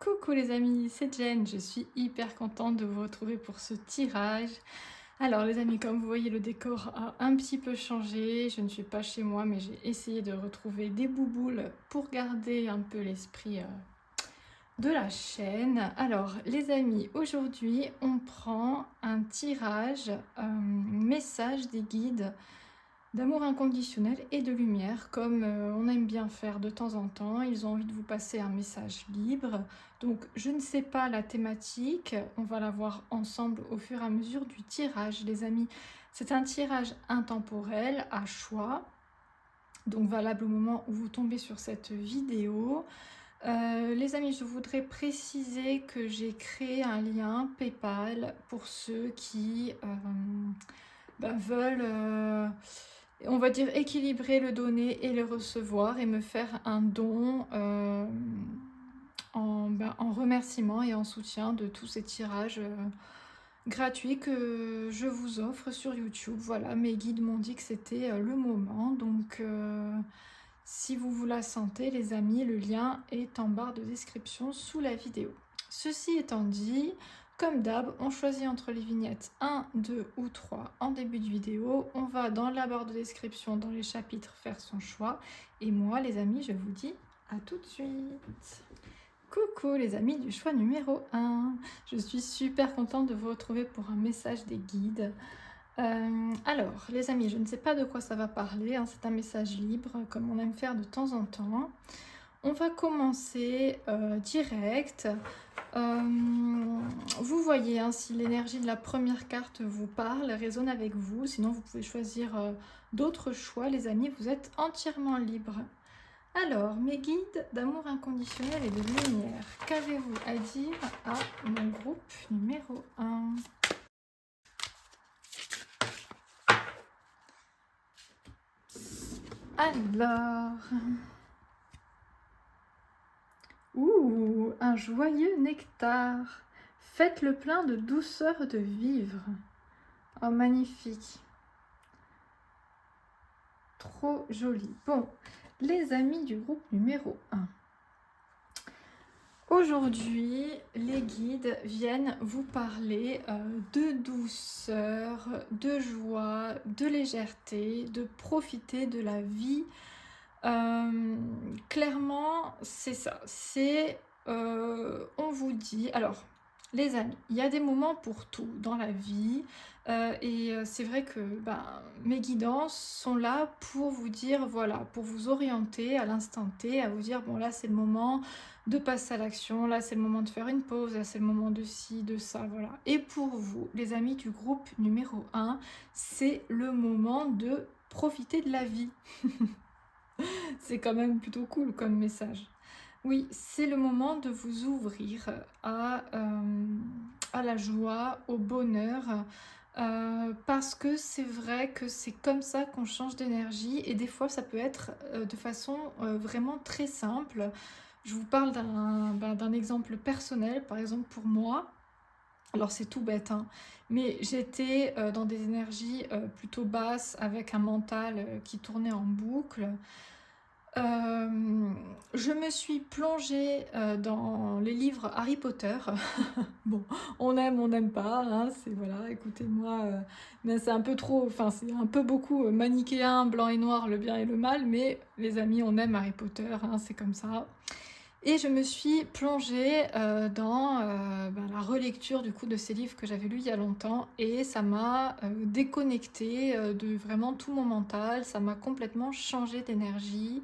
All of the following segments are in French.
Coucou les amis, c'est Jen, je suis hyper contente de vous retrouver pour ce tirage. Alors les amis, comme vous voyez, le décor a un petit peu changé, je ne suis pas chez moi, mais j'ai essayé de retrouver des bouboules pour garder un peu l'esprit de la chaîne. Alors les amis, aujourd'hui on prend un tirage, message des guides d'amour inconditionnel et de lumière, comme on aime bien faire de temps en temps. Ils ont envie de vous passer un message libre. Donc je ne sais pas la thématique, on va la voir ensemble au fur et à mesure du tirage les amis. C'est un tirage intemporel à choix, donc valable au moment où vous tombez sur cette vidéo. Les amis, je voudrais préciser que j'ai créé un lien PayPal pour ceux qui veulent on va dire équilibrer le donner et le recevoir et me faire un don en remerciement et en soutien de tous ces tirages gratuits que je vous offre sur YouTube. Voilà, mes guides m'ont dit que c'était le moment, donc si vous vous la sentez les amis, le lien est en barre de description sous la vidéo. Ceci étant dit, comme d'hab, on choisit entre les vignettes 1, 2 ou 3 en début de vidéo. On va dans la barre de description, dans les chapitres, faire son choix. Et moi, les amis, je vous dis à tout de suite. Coucou les amis du choix numéro 1. Je suis super contente de vous retrouver pour un message des guides. Alors, les amis, je ne sais pas de quoi ça va parler. Hein, c'est un message libre, comme on aime faire de temps en temps. On va commencer direct. Vous voyez hein, si l'énergie de la première carte vous parle, résonne avec vous. Sinon, vous pouvez choisir d'autres choix. Les amis, vous êtes entièrement libres. Alors, mes guides d'amour inconditionnel et de lumière, qu'avez-vous à dire à mon groupe numéro 1? Alors... Ouh, un joyeux nectar. Faites le plein de douceur de vivre. Oh, magnifique. Trop joli. Bon, les amis du groupe numéro 1. Aujourd'hui, les guides viennent vous parler de douceur, de joie, de légèreté, de profiter de la vie. Clairement, c'est ça. C'est, on vous dit... Alors, les amis, il y a des moments pour tout dans la vie. C'est vrai que mes guidances sont là pour vous dire, voilà, pour vous orienter à l'instant T, à vous dire, bon là c'est le moment de passer à l'action, là c'est le moment de faire une pause, là c'est le moment de ci, de ça, voilà. Et pour vous, les amis du groupe numéro 1, c'est le moment de profiter de la vie. C'est quand même plutôt cool comme message. Oui, c'est le moment de vous ouvrir à la joie, au bonheur, parce que c'est vrai que c'est comme ça qu'on change d'énergie et des fois ça peut être de façon vraiment très simple. Je vous parle d'un exemple personnel, par exemple pour moi. Alors c'est tout bête, hein, mais j'étais dans des énergies plutôt basses avec un mental qui tournait en boucle. Je me suis plongée dans les livres Harry Potter. Bon, on aime, on n'aime pas, hein, c'est voilà, écoutez-moi, mais c'est un peu trop, enfin c'est un peu beaucoup manichéen, blanc et noir, le bien et le mal, mais les amis, on aime Harry Potter, hein, c'est comme ça. Et je me suis plongée dans la relecture du coup de ces livres que j'avais lus il y a longtemps et ça m'a déconnectée de vraiment tout mon mental, ça m'a complètement changé d'énergie.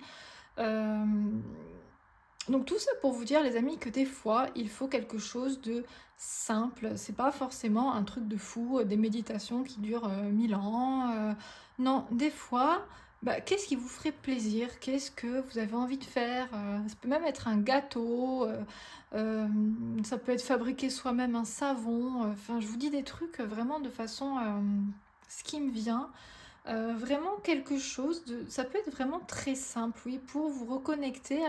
Donc tout ça pour vous dire les amis que des fois il faut quelque chose de simple, c'est pas forcément un truc de fou, des méditations qui durent 1000 ans, non, des fois, qu'est-ce qui vous ferait plaisir? Qu'est-ce que vous avez envie de faire? Ça peut même être un gâteau, ça peut être fabriquer soi-même un savon, enfin je vous dis des trucs vraiment de façon, ce qui me vient. Vraiment quelque chose de... Ça peut être vraiment très simple, oui, pour vous reconnecter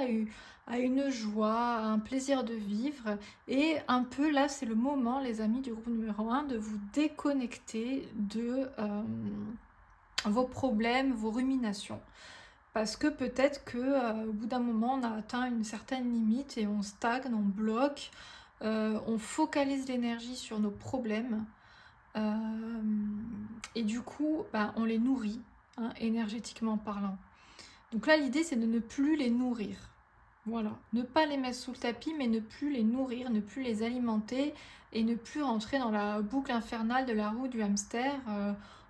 à une joie, à un plaisir de vivre. Et un peu là, c'est le moment, les amis du groupe numéro 1, de vous déconnecter de vos problèmes, vos ruminations. Parce que peut-être que au bout d'un moment, on a atteint une certaine limite et on stagne, on bloque, on focalise l'énergie sur nos problèmes. Et du coup, bah, on les nourrit, hein, énergétiquement parlant. Donc là, l'idée, c'est de ne plus les nourrir. Voilà. Ne pas les mettre sous le tapis, mais ne plus les nourrir, ne plus les alimenter et ne plus rentrer dans la boucle infernale de la roue du hamster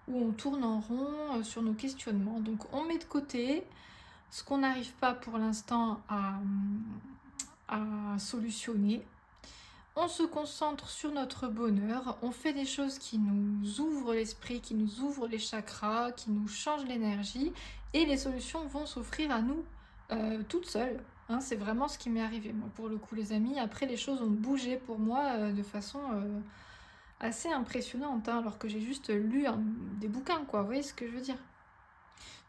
où on tourne en rond sur nos questionnements. Donc on met de côté ce qu'on n'arrive pas pour l'instant à solutionner. On se concentre sur notre bonheur, on fait des choses qui nous ouvrent l'esprit, qui nous ouvrent les chakras, qui nous changent l'énergie, et les solutions vont s'offrir à nous toutes seules. Hein, c'est vraiment ce qui m'est arrivé, moi, pour le coup, les amis. Après, les choses ont bougé pour moi de façon assez impressionnante, hein, alors que j'ai juste lu des bouquins, quoi. Vous voyez ce que je veux dire?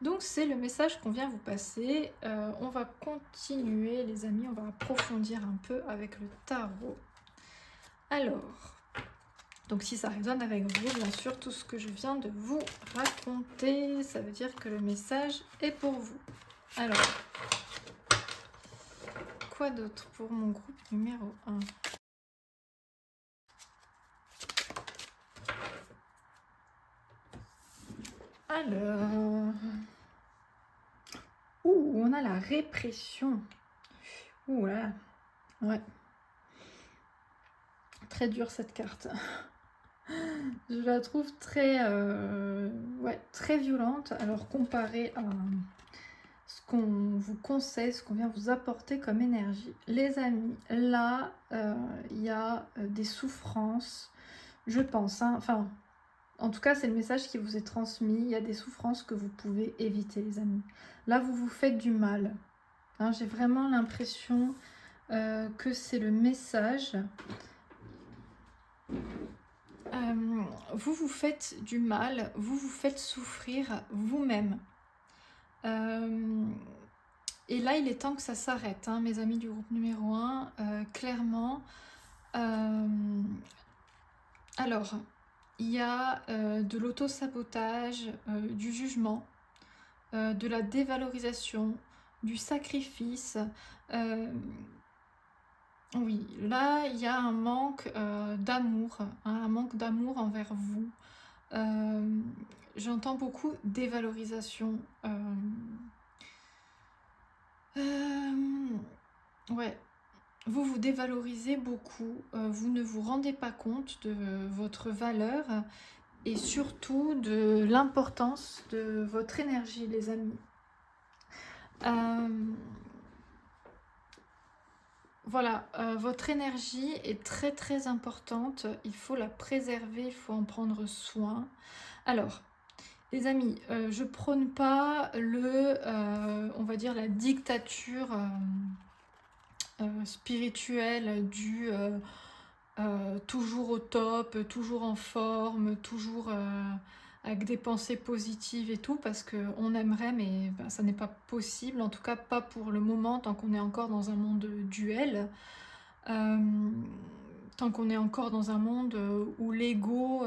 Donc, c'est le message qu'on vient vous passer. On va continuer, les amis, on va approfondir un peu avec le tarot. Alors, donc si ça résonne avec vous, bien sûr, tout ce que je viens de vous raconter, ça veut dire que le message est pour vous. Alors, quoi d'autre pour mon groupe numéro 1? Alors, on a la répression. Ouh là, ouais. Très dure cette carte. Je la trouve très, ouais, très violente. Alors comparée à ce qu'on vous conseille, ce qu'on vient vous apporter comme énergie. Les amis, là, il y a des souffrances, je pense. Hein, enfin, en tout cas, c'est le message qui vous est transmis. Il y a des souffrances que vous pouvez éviter, les amis. Là, vous vous faites du mal. Hein, j'ai vraiment l'impression que c'est le message. Vous vous faites du mal, vous vous faites souffrir vous-même. Et là, il est temps que ça s'arrête, hein, mes amis du groupe numéro 1, clairement. Alors, il y a de l'auto-sabotage, du jugement, de la dévalorisation, du sacrifice. Oui, là, il y a un manque d'amour, hein, un manque d'amour envers vous. J'entends beaucoup dévalorisation. Ouais, vous vous dévalorisez beaucoup, vous ne vous rendez pas compte de votre valeur et surtout de l'importance de votre énergie, les amis. Voilà, votre énergie est très très importante, il faut la préserver, il faut en prendre soin. Alors, les amis, je prône pas on va dire la dictature spirituelle du toujours au top, toujours en forme, toujours avec des pensées positives et tout, parce qu'on aimerait, mais ben, ça n'est pas possible, en tout cas pas pour le moment, tant qu'on est encore dans un monde duel, tant qu'on est encore dans un monde où l'ego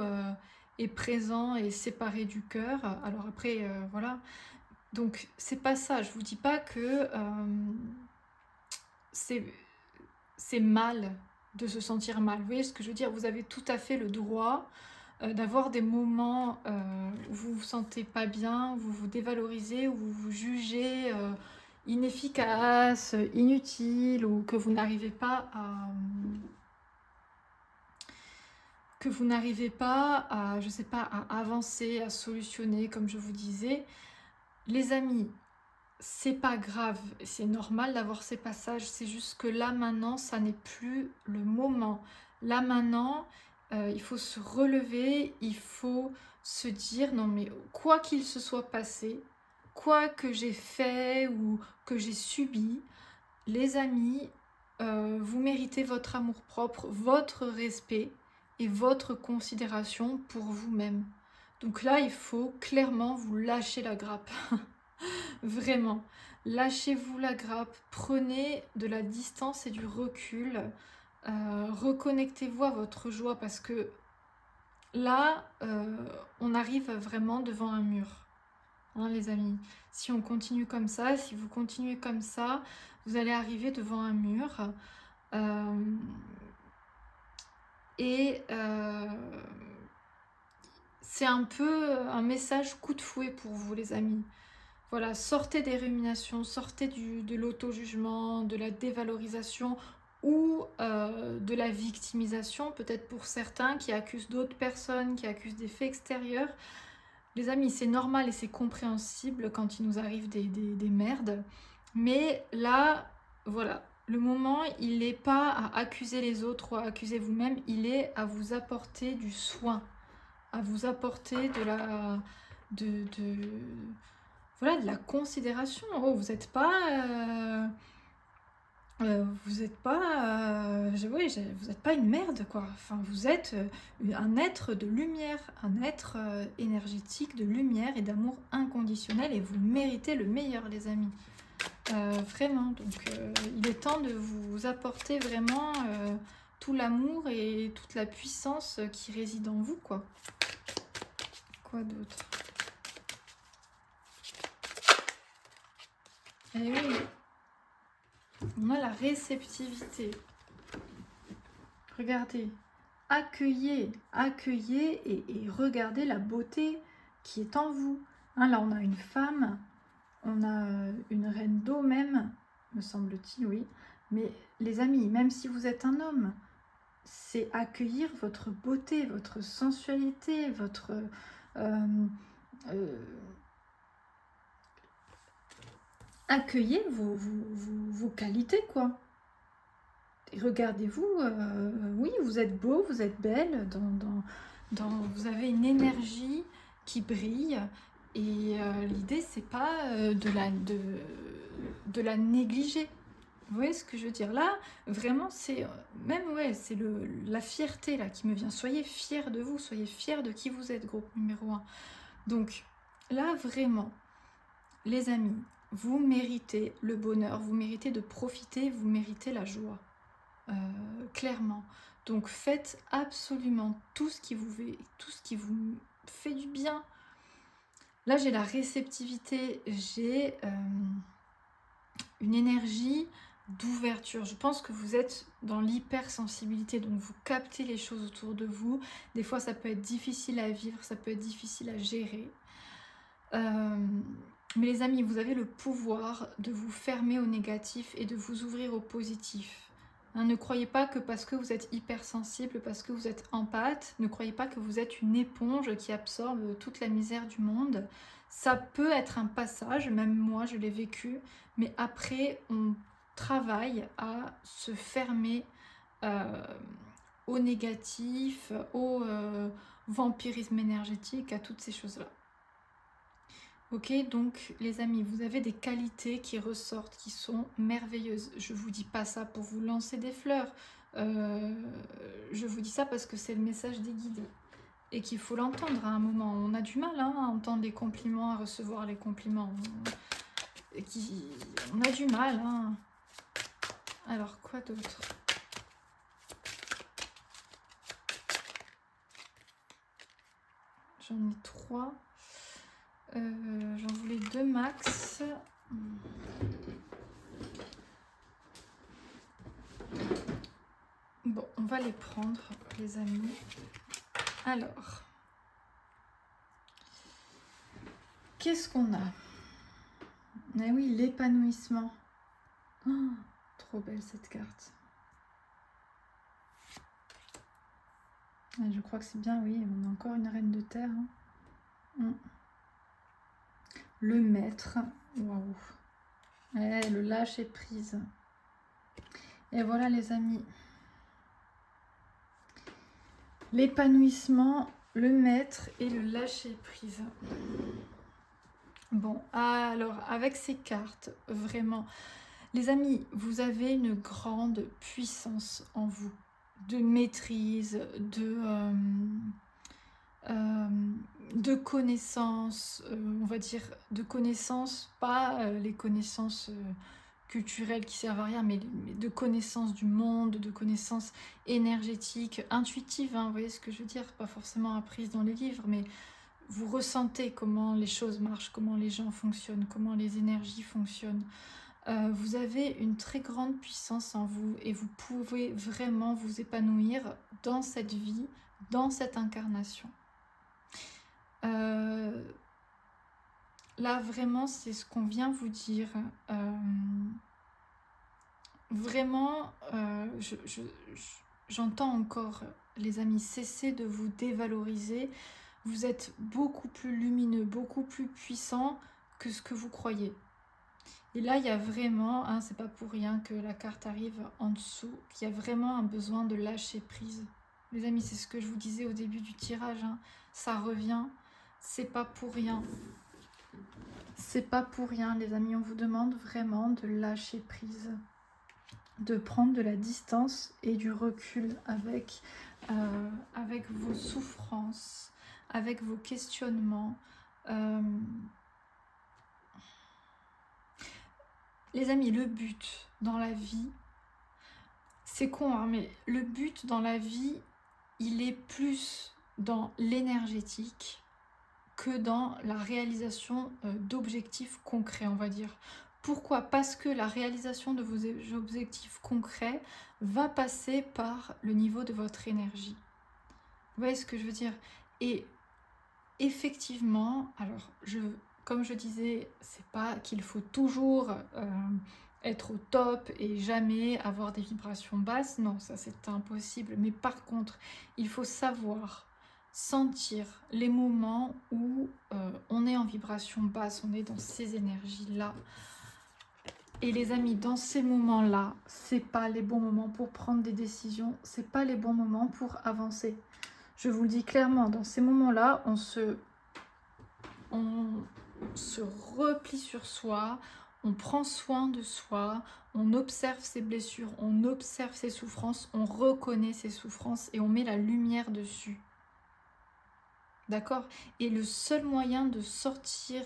est présent et séparé du cœur. Alors après, voilà. Donc c'est pas ça, je vous dis pas que c'est mal de se sentir mal. Vous voyez ce que je veux dire? Vous avez tout à fait le droit d'avoir des moments où vous vous sentez pas bien, où vous vous dévalorisez, où vous vous jugez inefficace, inutile, ou que vous n'arrivez pas à, je sais pas, à avancer, à solutionner, comme je vous disais. Les amis, c'est pas grave, c'est normal d'avoir ces passages, c'est juste que là maintenant, ça n'est plus le moment. Là maintenant, il faut se relever, il faut se dire, non mais quoi qu'il se soit passé, quoi que j'ai fait ou que j'ai subi, les amis, vous méritez votre amour-propre, votre respect et votre considération pour vous-même. Donc là, il faut clairement vous lâcher la grappe. Vraiment, lâchez-vous la grappe, prenez de la distance et du recul, reconnectez-vous à votre joie parce que là, on arrive vraiment devant un mur. hein, les amis. Si on continue comme ça, si vous continuez comme ça, vous allez arriver devant un mur. Et c'est un peu un message coup de fouet pour vous, les amis. Voilà, sortez des ruminations, sortez de l'auto-jugement, de la dévalorisation ou de la victimisation, peut-être pour certains qui accusent d'autres personnes, qui accusent des faits extérieurs. Les amis, c'est normal et c'est compréhensible quand il nous arrive des merdes. Mais là, voilà, le moment, il n'est pas à accuser les autres ou à accuser vous-même, il est à vous apporter du soin, à vous apporter voilà, de la considération. Oh, vous n'êtes pas... vous n'êtes pas une merde, quoi. Enfin, vous êtes un être de lumière, un être énergétique de lumière et d'amour inconditionnel et vous méritez le meilleur, les amis. Vraiment, donc il est temps de vous apporter vraiment tout l'amour et toute la puissance qui réside en vous, quoi. Quoi d'autre? Eh oui, on a la réceptivité. Regardez, accueillez et regardez la beauté qui est en vous. Hein, là, on a une femme, on a une reine d'eau même, me semble-t-il, oui. Mais les amis, même si vous êtes un homme, c'est accueillir votre beauté, votre sensualité, votre... accueillez vos qualités, quoi. Et regardez-vous, oui, vous êtes beau, vous êtes belle, vous avez une énergie qui brille. Et l'idée, c'est pas de la négliger. Vous voyez ce que je veux dire? Là, vraiment, c'est même, ouais, c'est la fierté là qui me vient. Soyez fiers de vous, soyez fiers de qui vous êtes, groupe numéro 1. Donc, là, vraiment, les amis, vous méritez le bonheur, vous méritez de profiter, vous méritez la joie. Clairement. Donc, faites absolument tout ce qui vous fait du bien. Là, j'ai la réceptivité, j'ai une énergie d'ouverture. Je pense que vous êtes dans l'hypersensibilité, donc vous captez les choses autour de vous. Des fois, ça peut être difficile à vivre, ça peut être difficile à gérer. Mais les amis, vous avez le pouvoir de vous fermer au négatif et de vous ouvrir au positif. Hein, ne croyez pas que parce que vous êtes hypersensible, parce que vous êtes empathe, ne croyez pas que vous êtes une éponge qui absorbe toute la misère du monde. Ça peut être un passage, même moi je l'ai vécu, mais après on travaille à se fermer au négatif, au vampirisme énergétique, à toutes ces choses-là. Ok, donc les amis, vous avez des qualités qui ressortent, qui sont merveilleuses. Je vous dis pas ça pour vous lancer des fleurs. Je vous dis ça parce que c'est le message des guides. Et qu'il faut l'entendre à un moment. On a du mal à entendre les compliments, à recevoir les compliments. On a du mal. Alors, quoi d'autre? J'en ai 3. J'en voulais 2 max. Bon, on va les prendre, les amis. Alors, qu'est-ce qu'on a? Ah oui, l'épanouissement. Oh, trop belle cette carte. Je crois que c'est bien, oui. On a encore une reine de terre. Le maître. Waouh. Le lâcher prise. Et voilà, les amis. L'épanouissement, le maître et le lâcher prise. Bon, alors avec ces cartes, vraiment, les amis, vous avez une grande puissance en vous, de maîtrise, de connaissances, on va dire, de connaissances, pas les connaissances culturelles qui servent à rien, mais de connaissances du monde, de connaissances énergétiques, intuitives, hein, vous voyez ce que je veux dire, pas forcément apprises dans les livres, mais vous ressentez comment les choses marchent, comment les gens fonctionnent, comment les énergies fonctionnent. Vous avez une très grande puissance en vous et vous pouvez vraiment vous épanouir dans cette vie, dans cette incarnation. Là, vraiment, c'est ce qu'on vient vous dire. Vraiment, j'entends encore, les amis, cessez de vous dévaloriser. Vous êtes beaucoup plus lumineux, beaucoup plus puissant que ce que vous croyez. Et là, il y a vraiment, hein, c'est pas pour rien que la carte arrive en dessous, qu'il y a vraiment un besoin de lâcher prise. Les amis, c'est ce que je vous disais au début du tirage, hein, ça revient, c'est pas pour rien. C'est pas pour rien, les amis, on vous demande vraiment de lâcher prise, de prendre de la distance et du recul avec vos souffrances, avec vos questionnements. Les amis, le but dans la vie, c'est con, hein, mais le but dans la vie, il est plus dans l'énergétique que dans la réalisation d'objectifs concrets, on va dire. Pourquoi? Parce que la réalisation de vos objectifs concrets va passer par le niveau de votre énergie. Vous voyez ce que je veux dire? Et effectivement, alors comme je disais, c'est pas qu'il faut toujours être au top et jamais avoir des vibrations basses, non, ça c'est impossible. Mais par contre, il faut savoir sentir les moments où on est en vibration basse, on est dans ces énergies-là. Et les amis, dans ces moments-là, c'est pas les bons moments pour prendre des décisions, c'est pas les bons moments pour avancer. Je vous le dis clairement, dans ces moments-là, on se replie sur soi, on prend soin de soi, on observe ses blessures, on observe ses souffrances, on reconnaît ses souffrances et on met la lumière dessus. D'accord? Et le seul moyen de sortir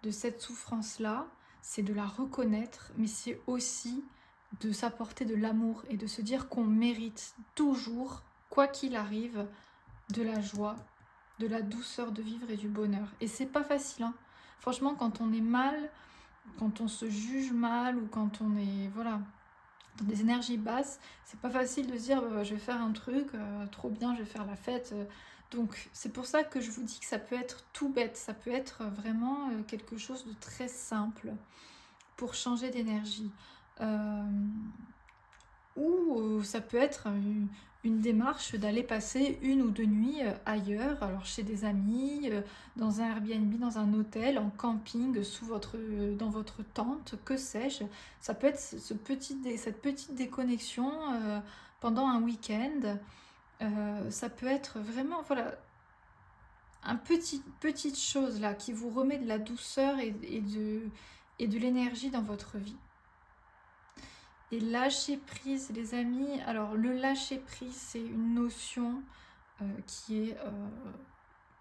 de cette souffrance-là, c'est de la reconnaître, mais c'est aussi de s'apporter de l'amour et de se dire qu'on mérite toujours, quoi qu'il arrive, de la joie, de la douceur de vivre et du bonheur. Et c'est pas facile, hein. Franchement, quand on est mal, quand on se juge mal ou quand on est voilà dans des énergies basses, c'est pas facile de se dire bah, je vais faire un truc trop bien, je vais faire la fête. Donc c'est pour ça que je vous dis que ça peut être tout bête, ça peut être vraiment quelque chose de très simple pour changer d'énergie. Ou ça peut être une démarche d'aller passer 1 ou 2 nuits ailleurs, alors chez des amis, dans un Airbnb, dans un hôtel, en camping, dans votre tente, que sais-je. Ça peut être cette petite déconnexion pendant un week-end. Ça peut être vraiment, voilà, petite chose là qui vous remet de la douceur et de l'énergie dans votre vie. Et lâcher prise, les amis, alors le lâcher prise, c'est une notion qui est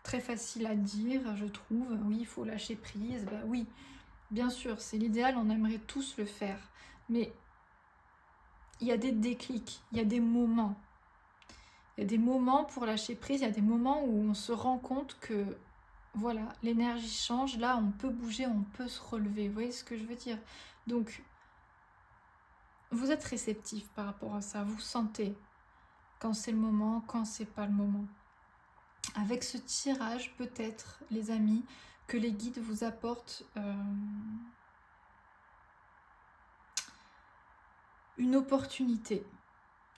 très facile à dire, je trouve. Oui, il faut lâcher prise, bah oui, bien sûr, c'est l'idéal, on aimerait tous le faire. Mais il y a des déclics, il y a des moments. Il y a des moments pour lâcher prise, il y a des moments où on se rend compte que, voilà, l'énergie change, là, on peut bouger, on peut se relever. Vous voyez ce que je veux dire? Donc, vous êtes réceptif par rapport à ça, vous sentez quand c'est le moment, quand c'est pas le moment. Avec ce tirage, peut-être, les amis, que les guides vous apportent une opportunité.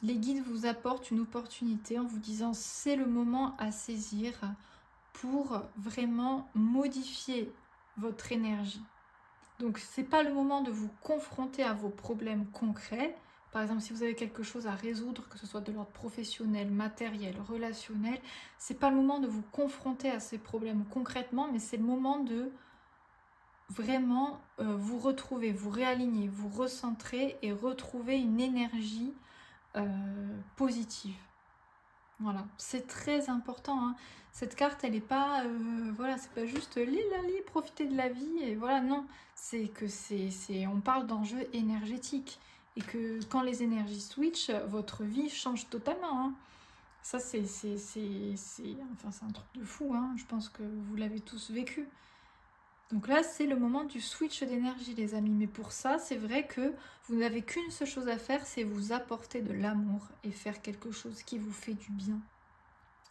Les guides vous apportent une opportunité en vous disant c'est le moment à saisir pour vraiment modifier votre énergie. Donc c'est pas le moment de vous confronter à vos problèmes concrets. Par exemple, si vous avez quelque chose à résoudre, que ce soit de l'ordre professionnel, matériel, relationnel, c'est pas le moment de vous confronter à ces problèmes concrètement, mais c'est le moment de vraiment vous retrouver, vous réaligner, vous recentrer et retrouver une énergie positive. Voilà, c'est très important, hein. Cette carte, elle n'est pas, voilà, c'est pas juste profiter de la vie et voilà, non. C'est que on parle d'enjeux énergétiques et que quand les énergies switchent, votre vie change totalement, hein. Ça, enfin, c'est un truc de fou, hein. Je pense que vous l'avez tous vécu. Donc là, c'est le moment du switch d'énergie, les amis. Mais pour ça, c'est vrai que vous n'avez qu'une seule chose à faire, c'est vous apporter de l'amour et faire quelque chose qui vous fait du bien.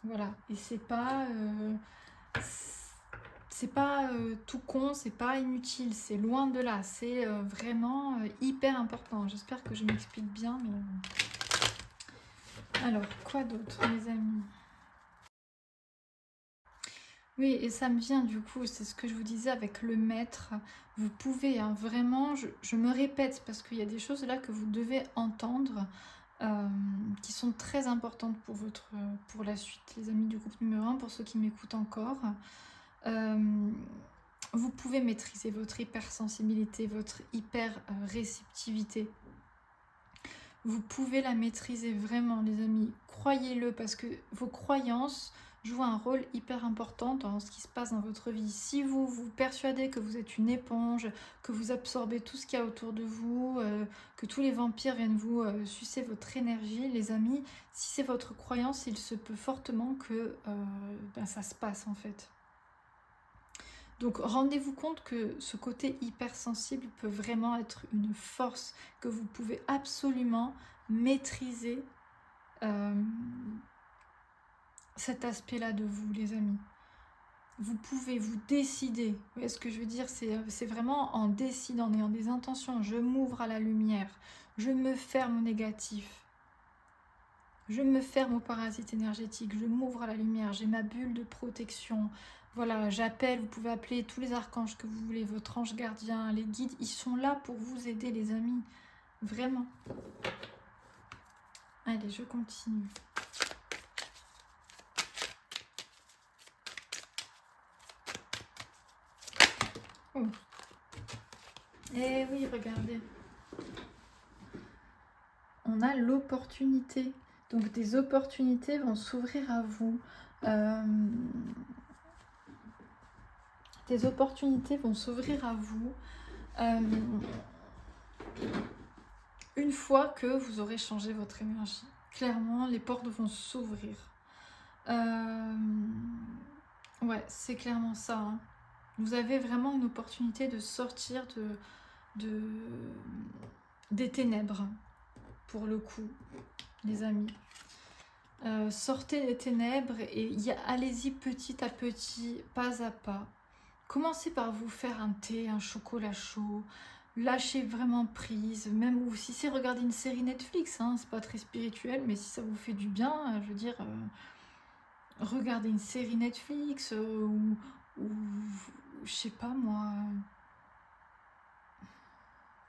Voilà. Et c'est pas tout con, c'est pas inutile, c'est loin de là. C'est vraiment hyper important. J'espère que je m'explique bien. Mais... Alors, quoi d'autre, mes amis? Oui, et ça me vient du coup, c'est ce que je vous disais avec le maître. Vous pouvez vraiment, je me répète parce qu'il y a des choses là que vous devez entendre qui sont très importantes pour la suite, les amis du groupe numéro 1, pour ceux qui m'écoutent encore. Vous pouvez maîtriser votre hypersensibilité, votre hyper-réceptivité. Vous pouvez la maîtriser vraiment, les amis. Croyez-le, parce que vos croyances jouent un rôle hyper important dans ce qui se passe dans votre vie. Si vous vous persuadez que vous êtes une éponge, que vous absorbez tout ce qu'il y a autour de vous, que tous les vampires viennent vous sucer votre énergie, les amis, si c'est votre croyance, il se peut fortement que ça se passe en fait. Donc rendez-vous compte que ce côté hypersensible peut vraiment être une force que vous pouvez absolument maîtriser cet aspect-là de vous, les amis. Vous pouvez vous décider. Vous voyez ce que je veux dire? C'est vraiment en décidant, en ayant des intentions. Je m'ouvre à la lumière. Je me ferme au négatif. Je me ferme aux parasites énergétiques. Je m'ouvre à la lumière. J'ai ma bulle de protection. Voilà, j'appelle, vous pouvez appeler tous les archanges que vous voulez, votre ange gardien, les guides, ils sont là pour vous aider, les amis. Vraiment. Allez, je continue. Oh. Eh oui, regardez. On a l'opportunité. Donc des opportunités vont s'ouvrir à vous. Des opportunités vont s'ouvrir à vous. Une fois que vous aurez changé votre énergie. Clairement, les portes vont s'ouvrir. Ouais, c'est clairement ça. Hein. Vous avez vraiment une opportunité de sortir des ténèbres, pour le coup, les amis. Sortez des ténèbres et allez-y petit à petit, pas à pas. Commencez par vous faire un thé, un chocolat chaud. Lâchez vraiment prise, même ou si c'est regarder une série Netflix, hein, c'est pas très spirituel, mais si ça vous fait du bien, je veux dire, regardez une série Netflix ou je sais pas moi,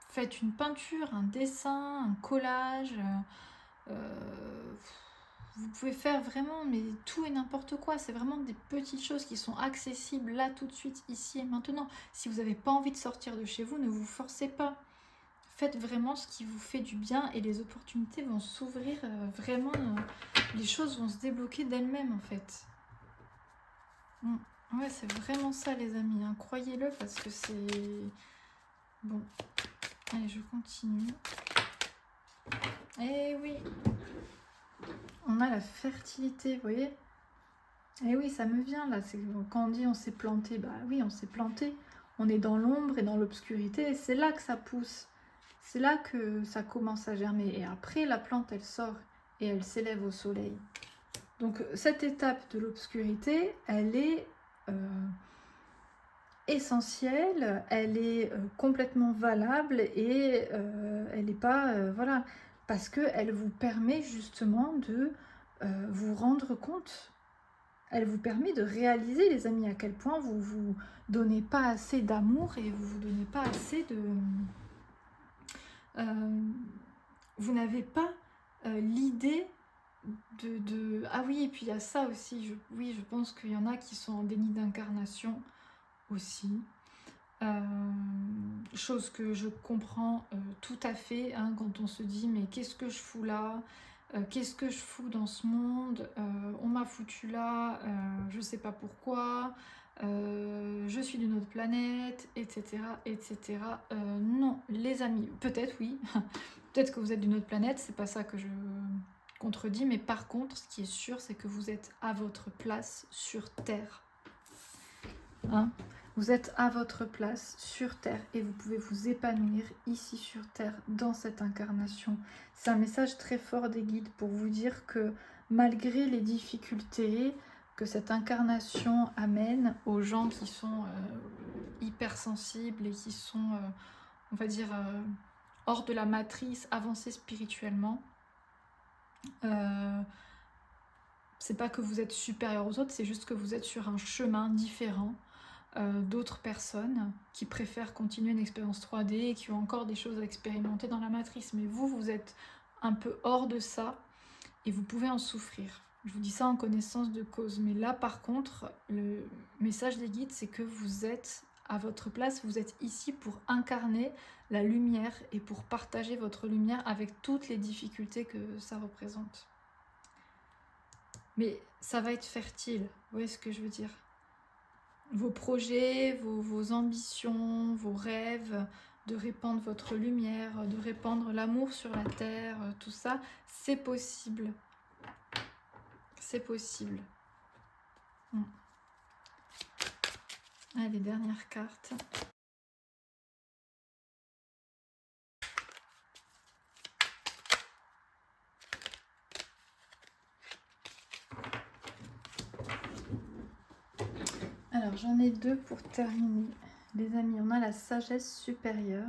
faites une peinture, un dessin, un collage, vous pouvez faire vraiment mais tout et n'importe quoi, c'est vraiment des petites choses qui sont accessibles là tout de suite, ici et maintenant. Si vous n'avez pas envie de sortir de chez vous, ne vous forcez pas. Faites vraiment ce qui vous fait du bien et les opportunités vont s'ouvrir, vraiment, les choses vont se débloquer d'elles-mêmes en fait. Ouais, c'est vraiment ça les amis, hein. Croyez-le parce que c'est... Bon, allez, je continue. Eh oui, on a la fertilité, vous voyez. Eh oui, ça me vient là, quand on dit on s'est planté, bah oui, on s'est planté. On est dans l'ombre et dans l'obscurité, et c'est là que ça pousse. C'est là que ça commence à germer. Et après, la plante, elle sort et elle s'élève au soleil. Donc, cette étape de l'obscurité, elle est essentielle, elle est complètement valable et elle n'est pas... voilà, parce qu'elle vous permet justement de vous rendre compte. Elle vous permet de réaliser, les amis, à quel point vous vous donnez pas assez d'amour et vous vous donnez pas assez de... vous n'avez pas l'idée de... Ah oui, et puis il y a ça aussi. Oui, je pense qu'il y en a qui sont en déni d'incarnation aussi. Chose que je comprends tout à fait, hein, quand on se dit mais qu'est-ce que je fous là, qu'est-ce que je fous dans ce monde, on m'a foutu là, je sais pas pourquoi, je suis d'une autre planète, etc. etc. Non, les amis, peut-être oui, peut-être que vous êtes d'une autre planète, c'est pas ça que contredit, mais par contre, ce qui est sûr, c'est que vous êtes à votre place sur Terre. Hein? Vous êtes à votre place sur Terre et vous pouvez vous épanouir ici sur Terre dans cette incarnation. C'est un message très fort des guides pour vous dire que malgré les difficultés que cette incarnation amène aux gens qui sont hypersensibles et qui sont, on va dire, hors de la matrice, avancés spirituellement, c'est pas que vous êtes supérieur aux autres, c'est juste que vous êtes sur un chemin différent d'autres personnes qui préfèrent continuer une expérience 3D et qui ont encore des choses à expérimenter dans la matrice. Mais vous, vous êtes un peu hors de ça et vous pouvez en souffrir. Je vous dis ça en connaissance de cause. Mais là, par contre, le message des guides, c'est que vous êtes à votre place, vous êtes ici pour incarner la lumière et pour partager votre lumière avec toutes les difficultés que ça représente. Mais ça va être fertile, vous voyez ce que je veux dire? Vos projets, vos ambitions, vos rêves, de répandre votre lumière, de répandre l'amour sur la terre, tout ça, c'est possible. C'est possible. Allez, dernière carte. Alors, j'en ai deux pour terminer. Les amis, on a la sagesse supérieure.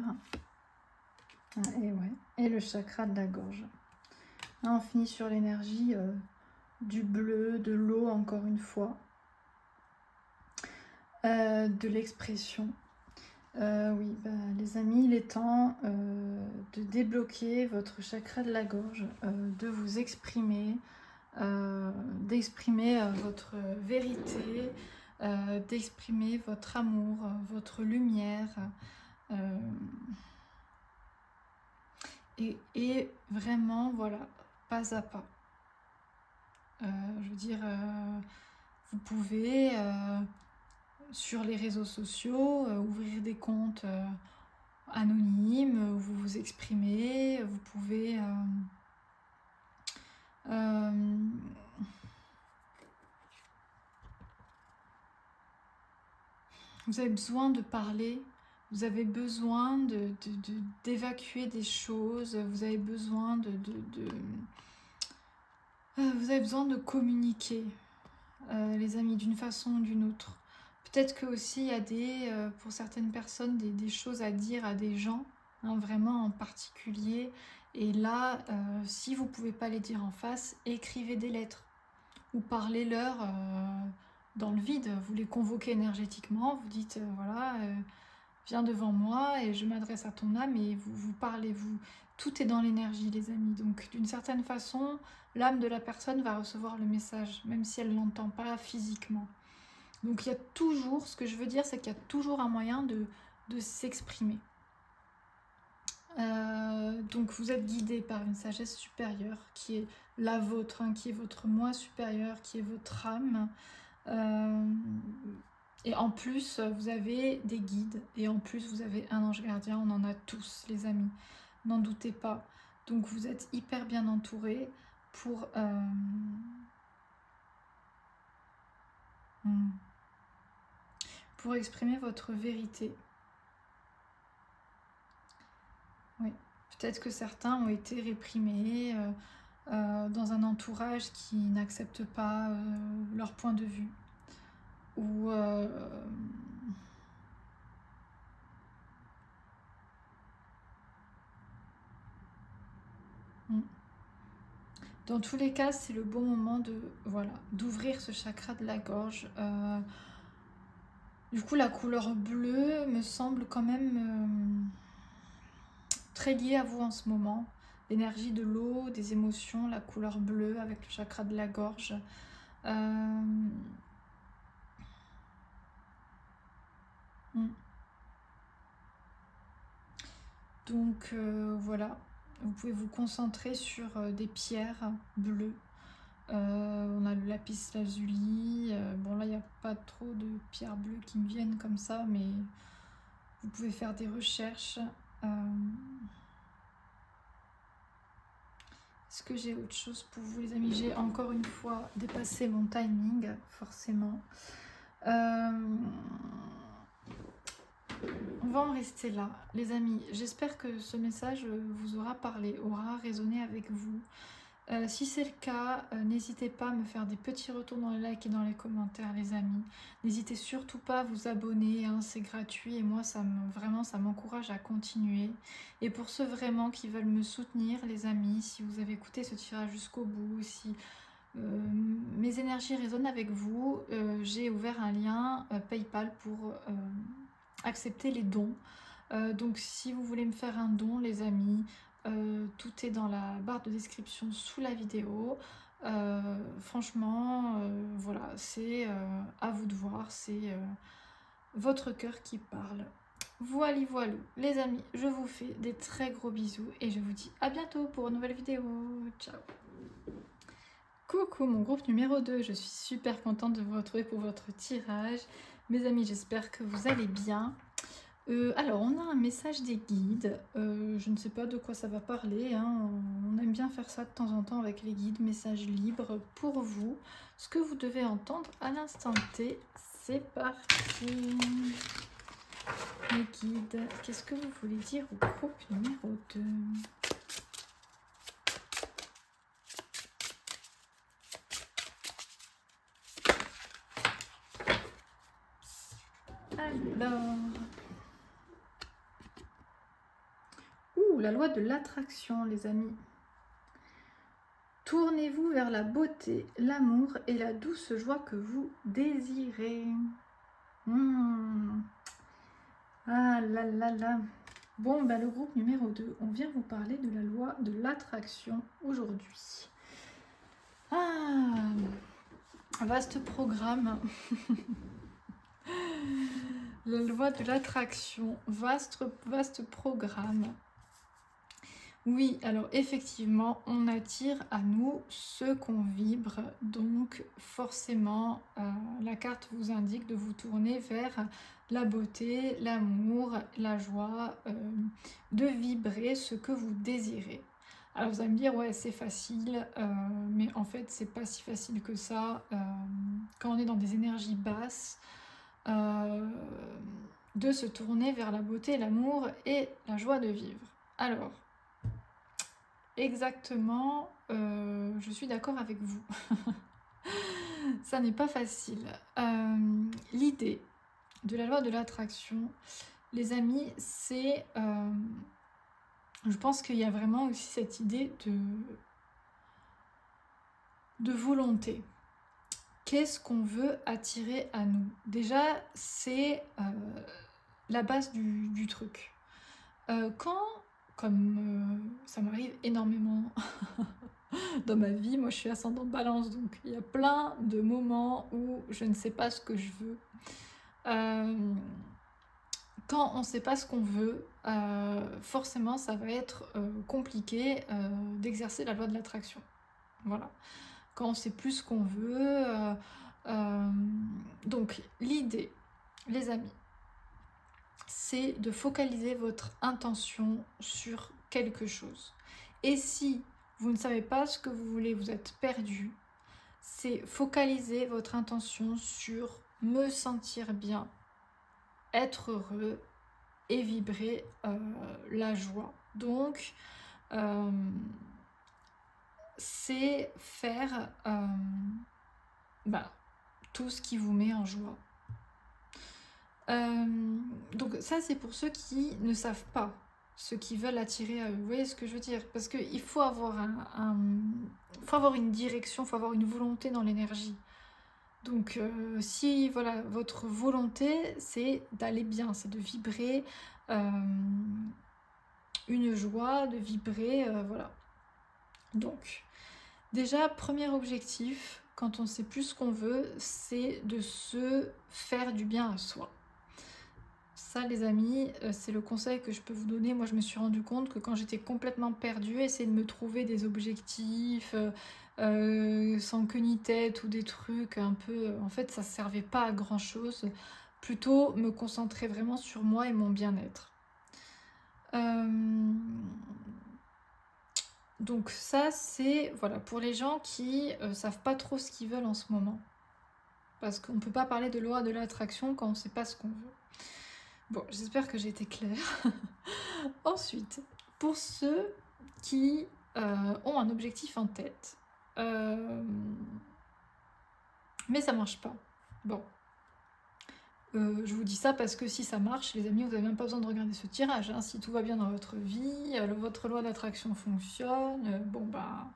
Et ouais, et le chakra de la gorge. Là, on finit sur l'énergie du bleu, de l'eau, encore une fois. De l'expression. Oui, les amis, il est temps de débloquer votre chakra de la gorge, de vous exprimer, d'exprimer votre vérité, d'exprimer votre amour, votre lumière, et vraiment, voilà, pas à pas. Je veux dire, vous pouvez, sur les réseaux sociaux, ouvrir des comptes anonymes où vous vous exprimez, vous pouvez... vous avez besoin de parler, vous avez besoin d'évacuer des choses, vous avez besoin vous avez besoin de communiquer, les amis, d'une façon ou d'une autre. Peut-être que aussi il y a pour certaines personnes des choses à dire à des gens, hein, vraiment en particulier. Et là, si vous ne pouvez pas les dire en face, écrivez des lettres ou parlez-leur dans le vide. Vous les convoquez énergétiquement, vous dites voilà, viens devant moi et je m'adresse à ton âme, et vous parlez, tout est dans l'énergie, les amis. Donc d'une certaine façon, l'âme de la personne va recevoir le message, même si elle ne l'entend pas physiquement. Donc il y a toujours, ce que je veux dire, c'est qu'il y a toujours un moyen de s'exprimer. Donc vous êtes guidé par une sagesse supérieure qui est la vôtre, hein, qui est votre moi supérieur, qui est votre âme. Et en plus, vous avez des guides, et en plus, vous avez un ange gardien. On en a tous, les amis, n'en doutez pas. Donc vous êtes hyper bien entourés pour exprimer votre vérité. Oui, peut-être que certains ont été réprimés dans un entourage qui n'accepte pas leur point de vue. Ou dans tous les cas, c'est le bon moment d'ouvrir ce chakra de la gorge. Du coup, la couleur bleue me semble quand même très liée à vous en ce moment. L'énergie de l'eau, des émotions, la couleur bleue avec le chakra de la gorge. Donc voilà, vous pouvez vous concentrer sur des pierres bleues. On a le lapis lazuli. Bon, là, il n'y a pas trop de pierres bleues qui me viennent comme ça, mais vous pouvez faire des recherches. Est-ce que j'ai autre chose pour vous les amis? J'ai encore une fois dépassé mon timing, forcément. On va en rester là, les amis. J'espère que ce message vous aura parlé, aura résonné avec vous. Si c'est le cas, n'hésitez pas à me faire des petits retours dans les likes et dans les commentaires, les amis. N'hésitez surtout pas à vous abonner, hein, c'est gratuit et moi, vraiment, ça m'encourage à continuer. Et pour ceux vraiment qui veulent me soutenir, les amis, si vous avez écouté ce tirage jusqu'au bout, si mes énergies résonnent avec vous, j'ai ouvert un lien PayPal pour accepter les dons. Donc si vous voulez me faire un don, les amis, tout est dans la barre de description sous la vidéo. Franchement, voilà, c'est à vous de voir, c'est votre cœur qui parle. Voilà, voilà, les amis, je vous fais des très gros bisous et je vous dis à bientôt pour une nouvelle vidéo. Ciao. Coucou mon groupe numéro 2, je suis super contente de vous retrouver pour votre tirage. Mes amis, j'espère que vous allez bien. Alors, on a un message des guides, je ne sais pas de quoi ça va parler, hein. On aime bien faire ça de temps en temps avec les guides, message libre pour vous. Ce que vous devez entendre à l'instant T, c'est parti. Les guides, qu'est-ce que vous voulez dire au groupe numéro 2? Alors... la loi de l'attraction, les amis. Tournez-vous vers la beauté, l'amour et la douce joie que vous désirez. Ah là là là. Bon, ben, le groupe numéro 2, on vient vous parler de la loi de l'attraction aujourd'hui. Ah, vaste programme. La loi de l'attraction, vaste programme. Oui, alors effectivement, on attire à nous ce qu'on vibre, donc forcément, la carte vous indique de vous tourner vers la beauté, l'amour, la joie, de vibrer ce que vous désirez. Alors vous allez me dire, ouais, c'est facile, mais en fait, c'est pas si facile que ça. Quand on est dans des énergies basses, de se tourner vers la beauté, l'amour et la joie de vivre. Alors, exactement, je suis d'accord avec vous. Ça n'est pas facile. L'idée de la loi de l'attraction, les amis, c'est... je pense qu'il y a vraiment aussi cette idée de volonté. Qu'est-ce qu'on veut attirer à nous? Déjà, c'est la base du truc. Quand, comme ça m'arrive énormément dans ma vie, moi je suis ascendant Balance, donc il y a plein de moments où je ne sais pas ce que je veux. Quand on ne sait pas ce qu'on veut, forcément ça va être compliqué d'exercer la loi de l'attraction. Voilà. Quand on ne sait plus ce qu'on veut. Donc l'idée, les amis, c'est de focaliser votre intention sur quelque chose. Et si vous ne savez pas ce que vous voulez, vous êtes perdu, c'est focaliser votre intention sur me sentir bien, être heureux et vibrer la joie. Donc, c'est faire tout ce qui vous met en joie. Donc ça, c'est pour ceux qui ne savent pas ce qu'ils veulent attirer à eux. Vous voyez ce que je veux dire? Parce qu'il faut avoir faut avoir une direction, il faut avoir une volonté dans l'énergie. Donc si voilà, votre volonté, c'est d'aller bien, c'est de vibrer une joie, de vibrer, voilà. Donc, déjà, premier objectif, quand on ne sait plus ce qu'on veut, c'est de se faire du bien à soi. Ça, les amis, c'est le conseil que je peux vous donner. Moi, je me suis rendu compte que quand j'étais complètement perdue, essayer de me trouver des objectifs sans queue ni tête ou des trucs un peu... En fait, ça ne servait pas à grand-chose. Plutôt me concentrer vraiment sur moi et mon bien-être. Donc ça, c'est voilà, pour les gens qui savent pas trop ce qu'ils veulent en ce moment. Parce qu'on ne peut pas parler de loi de l'attraction quand on ne sait pas ce qu'on veut. Bon, j'espère que j'ai été claire. Ensuite, pour ceux qui ont un objectif en tête, mais ça marche pas. Bon, je vous dis ça parce que si ça marche, les amis, vous n'avez même pas besoin de regarder ce tirage. Hein. Si tout va bien dans votre vie, votre loi d'attraction fonctionne, bon bah,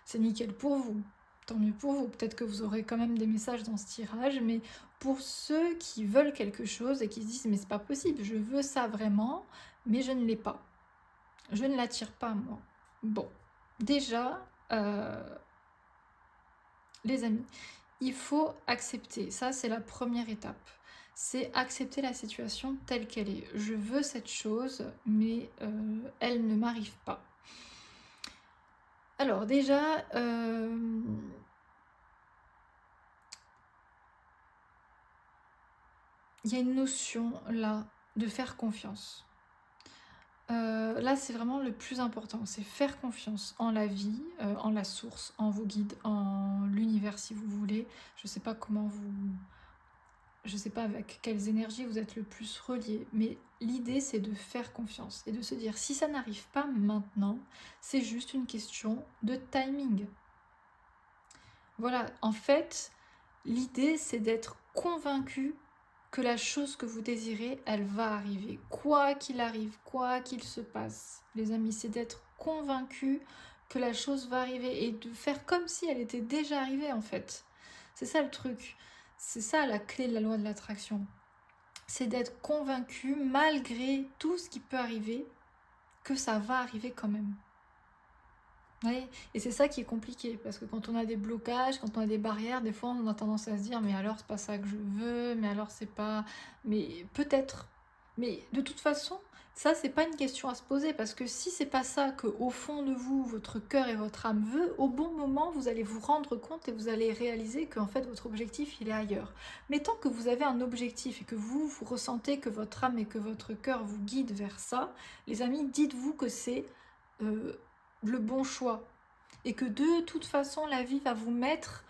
c'est nickel pour vous. Tant mieux pour vous. Peut-être que vous aurez quand même des messages dans ce tirage, mais pour ceux qui veulent quelque chose et qui se disent mais c'est pas possible, je veux ça vraiment, mais je ne l'ai pas. Je ne l'attire pas moi. Bon, déjà, les amis, il faut accepter. Ça, c'est la première étape. C'est accepter la situation telle qu'elle est. Je veux cette chose, mais elle ne m'arrive pas. Alors déjà, il y a une notion là de faire confiance. Là, c'est vraiment le plus important, c'est faire confiance en la vie, en la source, en vos guides, en l'univers si vous voulez. Je sais pas comment vous... Je sais pas avec quelles énergies vous êtes le plus reliés, mais l'idée c'est de faire confiance et de se dire si ça n'arrive pas maintenant, c'est juste une question de timing. Voilà, en fait, l'idée c'est d'être convaincu que la chose que vous désirez, elle va arriver. Quoi qu'il arrive, quoi qu'il se passe, les amis, c'est d'être convaincu que la chose va arriver et de faire comme si elle était déjà arrivée en fait. C'est ça le truc. C'est ça la clé de la loi de l'attraction. C'est d'être convaincu, malgré tout ce qui peut arriver, que ça va arriver quand même. Oui, et c'est ça qui est compliqué, parce que quand on a des blocages, quand on a des barrières, des fois on a tendance à se dire mais alors c'est pas ça que je veux, mais alors c'est pas... Mais peut-être. Mais de toute façon, ça c'est pas une question à se poser, parce que si c'est pas ça que au fond de vous, votre cœur et votre âme veut, au bon moment vous allez vous rendre compte et vous allez réaliser qu'en fait votre objectif il est ailleurs. Mais tant que vous avez un objectif et que vous ressentez que votre âme et que votre cœur vous guident vers ça, les amis, dites-vous que c'est... le bon choix et que de toute façon la vie va vous mettre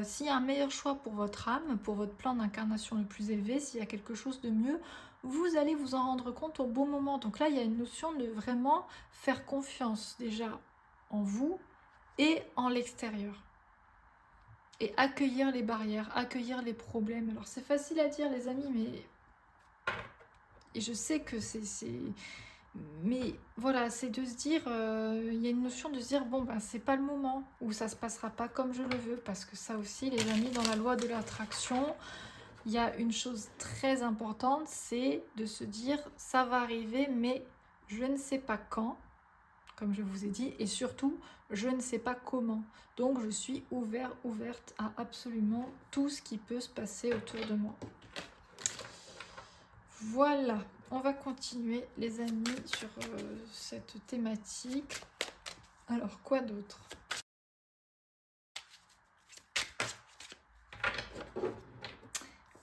s'il y a un meilleur choix pour votre âme, pour votre plan d'incarnation le plus élevé, s'il y a quelque chose de mieux, vous allez vous en rendre compte au bon moment. Donc là il y a une notion de vraiment faire confiance déjà en vous et en l'extérieur et accueillir les barrières, accueillir les problèmes. Alors c'est facile à dire les amis, mais et je sais que c'est mais voilà, c'est de se dire, il y a une notion de se dire, bon, ben, c'est pas le moment où ça se passera pas comme je le veux, parce que ça aussi, les amis, dans la loi de l'attraction, il y a une chose très importante, c'est de se dire, ça va arriver, mais je ne sais pas quand, comme je vous ai dit, et surtout, je ne sais pas comment. Donc, je suis ouverte à absolument tout ce qui peut se passer autour de moi. Voilà, on va continuer les amis sur cette thématique. Alors, quoi d'autre?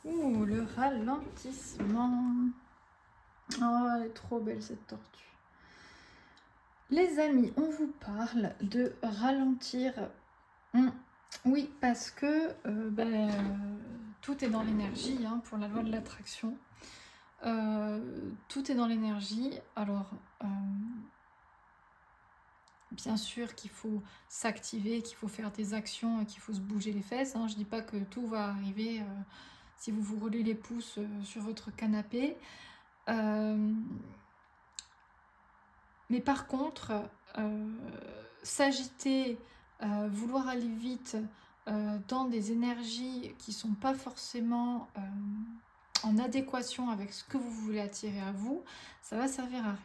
Ouh, le ralentissement. Oh, elle est trop belle cette tortue. Les amis, on vous parle de ralentir. Oui, parce que tout est dans l'énergie hein, pour la loi de l'attraction. Tout est dans l'énergie. Alors, bien sûr qu'il faut s'activer, qu'il faut faire des actions, qu'il faut se bouger les fesses. Hein. Je ne dis pas que tout va arriver si vous vous roulez les pouces sur votre canapé. Mais par contre, s'agiter, vouloir aller vite dans des énergies qui ne sont pas forcément en adéquation avec ce que vous voulez attirer à vous, ça va servir à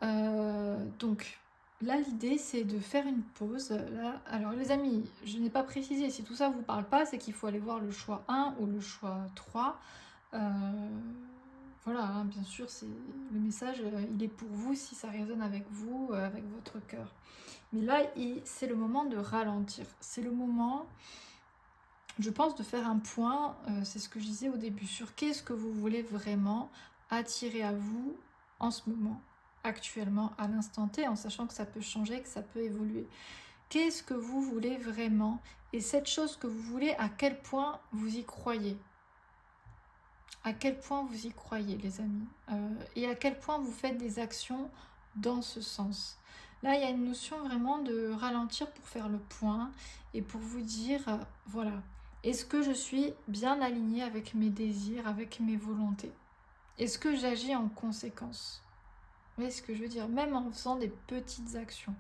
rien. Donc là, l'idée, c'est de faire une pause. Là, alors les amis, je n'ai pas précisé, si tout ça ne vous parle pas, c'est qu'il faut aller voir le choix 1 ou le choix 3. Voilà, hein, bien sûr, le message, il est pour vous si ça résonne avec vous, avec votre cœur. Mais là, c'est le moment de ralentir. C'est le moment, je pense, de faire un point, c'est ce que je disais au début, sur qu'est-ce que vous voulez vraiment attirer à vous en ce moment. actuellement à l'instant T, en sachant que ça peut changer, que ça peut évoluer. Qu'est-ce que vous voulez vraiment? Et cette chose que vous voulez, à quel point vous y croyez? À quel point vous y croyez, les amis? Et à quel point vous faites des actions dans ce sens? Là, il y a une notion vraiment de ralentir pour faire le point et pour vous dire, voilà, est-ce que je suis bien alignée avec mes désirs, avec mes volontés? Est-ce que j'agis en conséquence? Vous voyez ce que je veux dire? Même en faisant des petites actions.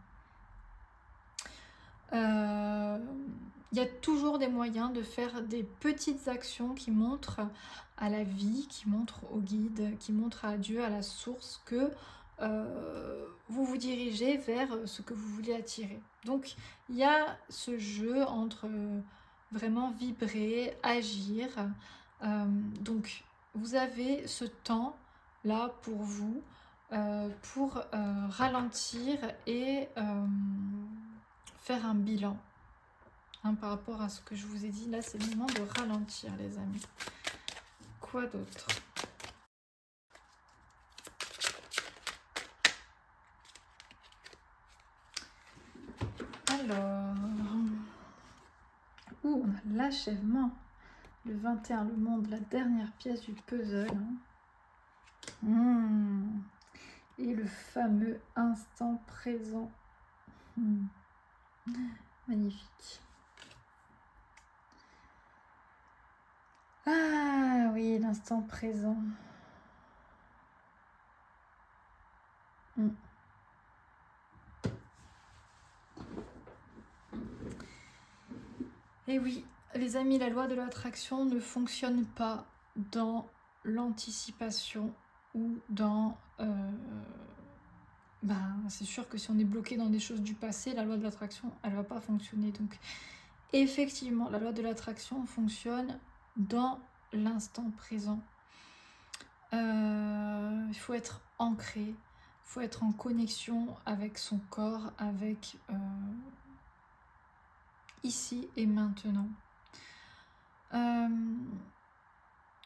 Il y a toujours des moyens de faire des petites actions qui montrent à la vie, qui montrent au guide, qui montrent à Dieu, à la source, que vous vous dirigez vers ce que vous voulez attirer. Donc il y a ce jeu entre vraiment vibrer, agir. Donc vous avez ce temps là pour vous, pour ralentir et faire un bilan, hein, par rapport à ce que je vous ai dit. Là, c'est le moment de ralentir, les amis. Quoi d'autre? Alors, on a l'achèvement. Le 21, le monde, la dernière pièce du puzzle. Et le fameux instant présent. Magnifique. Ah oui, l'instant présent. Et oui, les amis, la loi de l'attraction ne fonctionne pas dans l'anticipation ou dans... c'est sûr que si on est bloqué dans des choses du passé, la loi de l'attraction, elle ne va pas fonctionner. Donc, effectivement, la loi de l'attraction fonctionne dans l'instant présent. Il faut être ancré, il faut être en connexion avec son corps, avec ici et maintenant.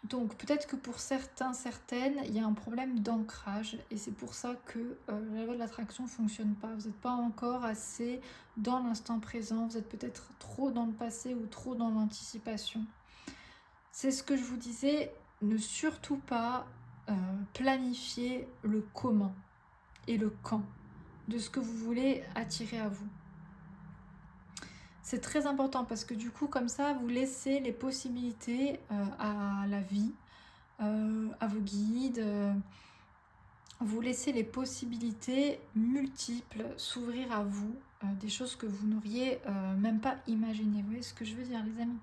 Donc peut-être que pour certains, certaines, il y a un problème d'ancrage et c'est pour ça que la loi de l'attraction ne fonctionne pas. Vous n'êtes pas encore assez dans l'instant présent, vous êtes peut-être trop dans le passé ou trop dans l'anticipation. C'est ce que je vous disais, ne surtout pas planifier le comment et le quand de ce que vous voulez attirer à vous. C'est très important parce que du coup, comme ça, vous laissez les possibilités à la vie, à vos guides, vous laissez les possibilités multiples s'ouvrir à vous, des choses que vous n'auriez même pas imaginées. Vous voyez ce que je veux dire, les amis?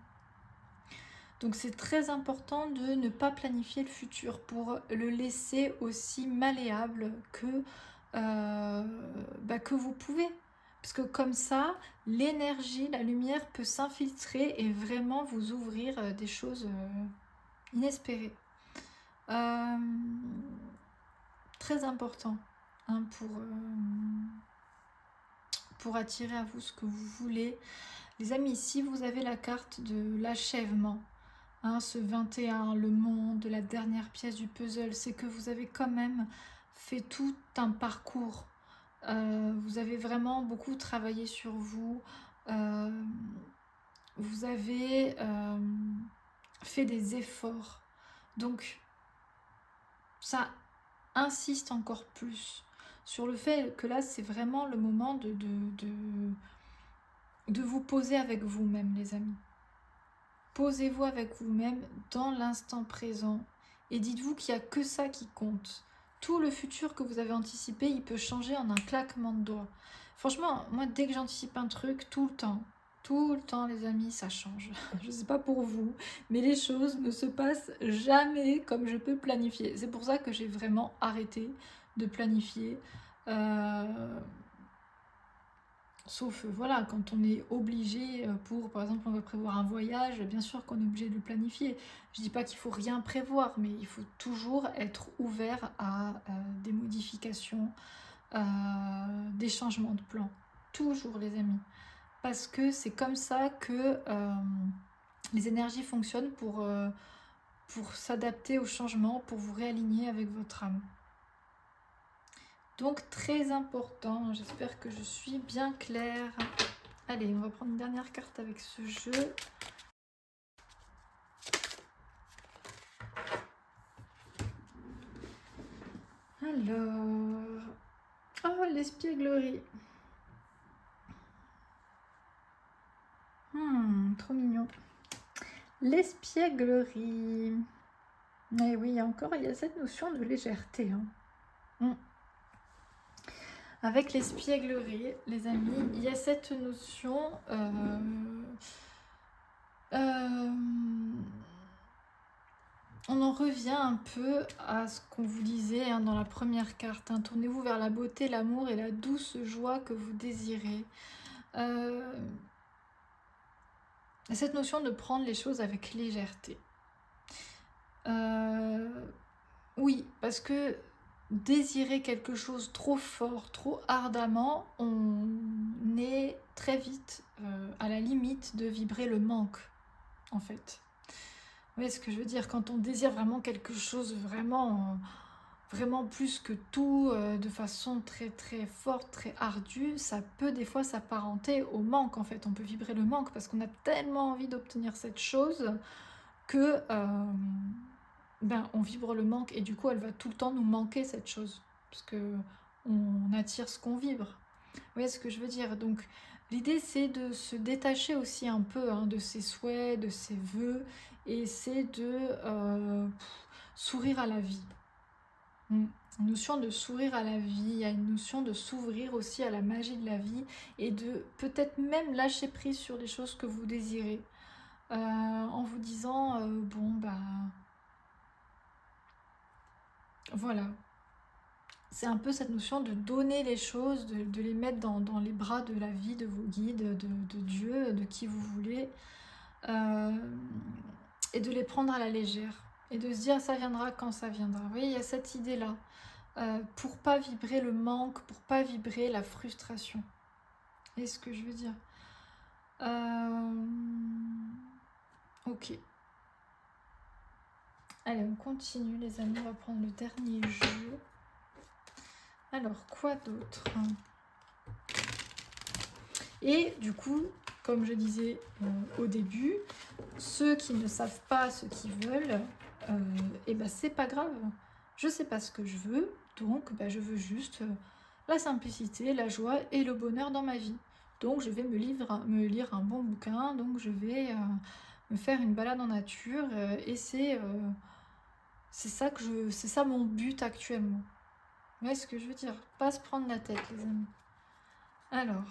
Donc c'est très important de ne pas planifier le futur pour le laisser aussi malléable que vous pouvez. Parce que comme ça, l'énergie, la lumière peut s'infiltrer et vraiment vous ouvrir des choses inespérées. Très important, hein, pour attirer à vous ce que vous voulez. Les amis, si vous avez la carte de l'achèvement, hein, ce 21, le monde, la dernière pièce du puzzle, c'est que vous avez quand même fait tout un parcours. Vous avez vraiment beaucoup travaillé sur vous. Vous avez fait des efforts. Donc, ça insiste encore plus sur le fait que là, c'est vraiment le moment de vous poser avec vous-même, les amis. Posez-vous avec vous-même dans l'instant présent et dites-vous qu'il n'y a que ça qui compte. Tout le futur que vous avez anticipé, il peut changer en un claquement de doigts. Franchement, moi, dès que j'anticipe un truc, tout le temps, les amis, ça change. Je ne sais pas pour vous, mais les choses ne se passent jamais comme je peux planifier. C'est pour ça que j'ai vraiment arrêté de planifier. Sauf, voilà, quand on est obligé par exemple, on va prévoir un voyage, bien sûr qu'on est obligé de le planifier. Je dis pas qu'il faut rien prévoir, mais il faut toujours être ouvert à des modifications, des changements de plan. Toujours, les amis. Parce que c'est comme ça que les énergies fonctionnent pour s'adapter au changement, pour vous réaligner avec votre âme. Donc très important, j'espère que je suis bien claire. Allez, on va prendre une dernière carte avec ce jeu. Alors... Oh, l'espièglerie. Trop mignon. L'espièglerie. Et oui, encore, il y a cette notion de légèreté. Avec l'espièglerie, les amis, il y a cette notion... on en revient un peu à ce qu'on vous disait dans la première carte. Tournez-vous vers la beauté, l'amour et la douce joie que vous désirez. Cette notion de prendre les choses avec légèreté. Oui, parce que désirer quelque chose trop fort, trop ardemment, on est très vite à la limite de vibrer le manque, en fait. Vous voyez ce que je veux dire? Quand on désire vraiment quelque chose, vraiment plus que tout, de façon très très forte, très ardue, ça peut des fois s'apparenter au manque, en fait. On peut vibrer le manque parce qu'on a tellement envie d'obtenir cette chose que on vibre le manque et du coup elle va tout le temps nous manquer cette chose parce que on attire ce qu'on vibre. Vous voyez ce que je veux dire? Donc l'idée c'est de se détacher aussi un peu de ses souhaits, de ses vœux, et c'est de sourire à la vie. Une notion de sourire à la vie, il y a une notion de s'ouvrir aussi à la magie de la vie et de peut-être même lâcher prise sur les choses que vous désirez en vous disant voilà. C'est un peu cette notion de donner les choses, de les mettre dans les bras de la vie, de vos guides, de Dieu, de qui vous voulez, et de les prendre à la légère. Et de se dire ça viendra quand ça viendra. Vous voyez, il y a cette idée-là. Pour pas vibrer le manque, pour pas vibrer la frustration. Vous voyez ce que je veux dire? Ok. Allez, on continue les amis, on va prendre le dernier jeu. Alors, quoi d'autre? Et du coup, comme je disais au début, ceux qui ne savent pas ce qu'ils veulent, c'est pas grave. Je sais pas ce que je veux, donc je veux juste la simplicité, la joie et le bonheur dans ma vie. Donc je vais me lire un bon bouquin, donc je vais me faire une balade en nature, et c'est ça mon but actuellement. Vous voyez ce que je veux dire? Pas se prendre la tête, les amis. Alors,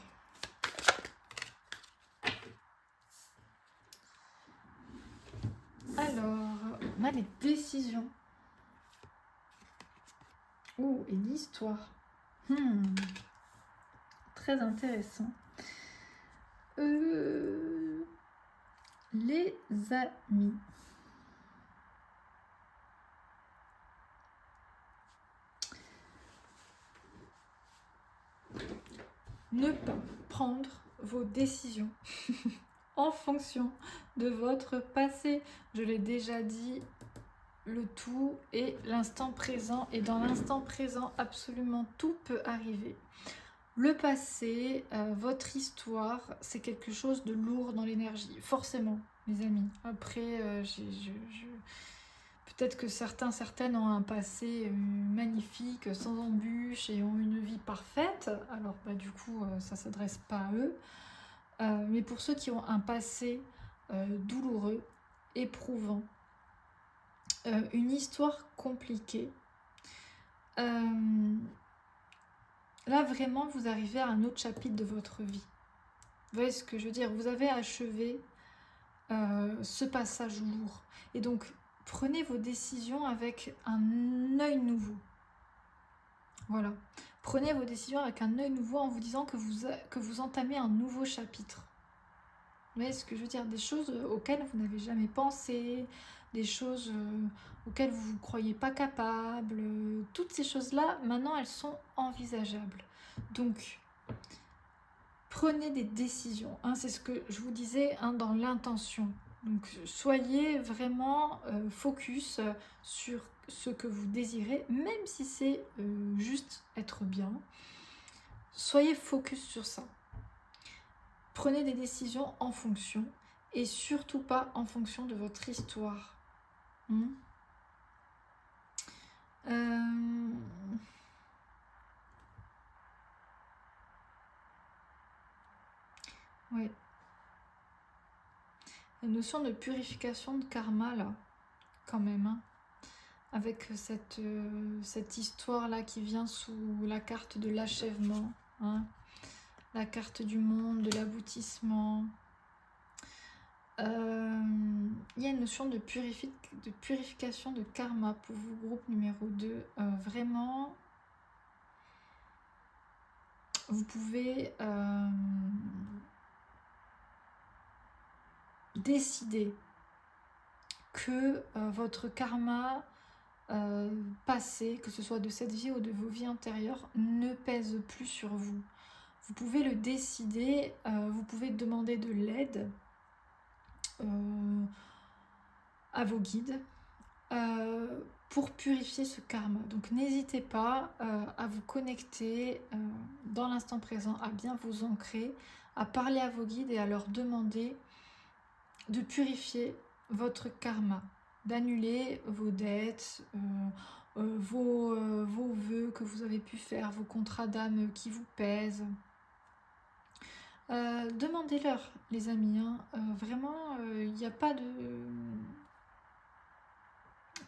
on a les décisions. Oh, et l'histoire. Très intéressant. Les amis. Ne pas prendre vos décisions en fonction de votre passé. Je l'ai déjà dit, le tout est l'instant présent, et dans l'instant présent, absolument tout peut arriver. Le passé, votre histoire, c'est quelque chose de lourd dans l'énergie, forcément, les amis. Après, peut-être que certaines ont un passé magnifique, sans embûches, et ont une vie parfaite. Alors, du coup, ça ne s'adresse pas à eux. Mais pour ceux qui ont un passé douloureux, éprouvant, une histoire compliquée, là, vraiment, vous arrivez à un autre chapitre de votre vie. Vous voyez ce que je veux dire? Vous avez achevé ce passage lourd. Et donc, prenez vos décisions avec un œil nouveau. Voilà. Prenez vos décisions avec un œil nouveau en vous disant que vous entamez un nouveau chapitre. Vous voyez ce que je veux dire? Des choses auxquelles vous n'avez jamais pensé, des choses auxquelles vous ne croyez pas capable. Toutes ces choses-là, maintenant, elles sont envisageables. Donc, prenez des décisions. C'est ce que je vous disais dans l'intention. Donc soyez vraiment focus sur ce que vous désirez, même si c'est juste être bien. Soyez focus sur ça. Prenez des décisions en fonction et surtout pas en fonction de votre histoire. Oui. La notion de purification de karma, là, quand même, hein, avec cette histoire-là qui vient sous la carte de l'achèvement, hein, la carte du monde, de l'aboutissement. Il y a une notion de purification de karma pour vous, groupe numéro 2. Vraiment, vous pouvez décider que votre karma passé, que ce soit de cette vie ou de vos vies antérieures, ne pèse plus sur vous. Vous pouvez le décider, vous pouvez demander de l'aide à vos guides pour purifier ce karma. Donc n'hésitez pas à vous connecter dans l'instant présent, à bien vous ancrer, à parler à vos guides et à leur demander de purifier votre karma, d'annuler vos dettes, vos vœux que vous avez pu faire, vos contrats d'âme qui vous pèsent. Demandez-leur, les amis, hein. Vraiment, il n'y a pas de...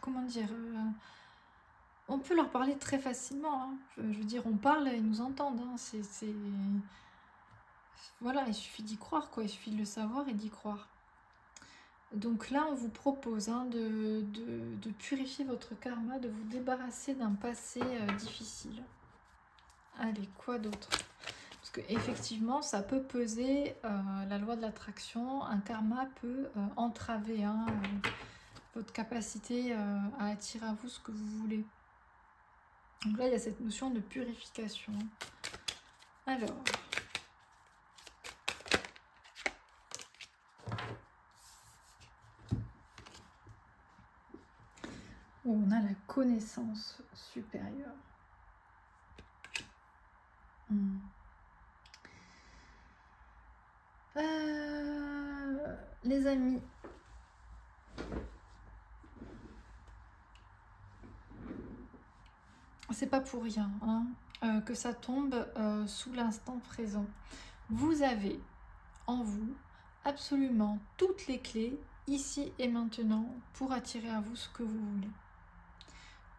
Comment dire on peut leur parler très facilement, hein. Je veux dire, on parle et ils nous entendent, hein. Voilà, il suffit d'y croire, quoi. Il suffit de le savoir et d'y croire. Donc là, on vous propose de purifier votre karma, de vous débarrasser d'un passé difficile. Allez, quoi d'autre? Parce qu'effectivement, ça peut peser la loi de l'attraction. Un karma peut entraver votre capacité à attirer à vous ce que vous voulez. Donc là, il y a cette notion de purification. Alors... on a la connaissance supérieure. Les amis, c'est pas pour rien hein, que ça tombe sous l'instant présent. Vous avez en vous absolument toutes les clés ici et maintenant pour attirer à vous ce que vous voulez.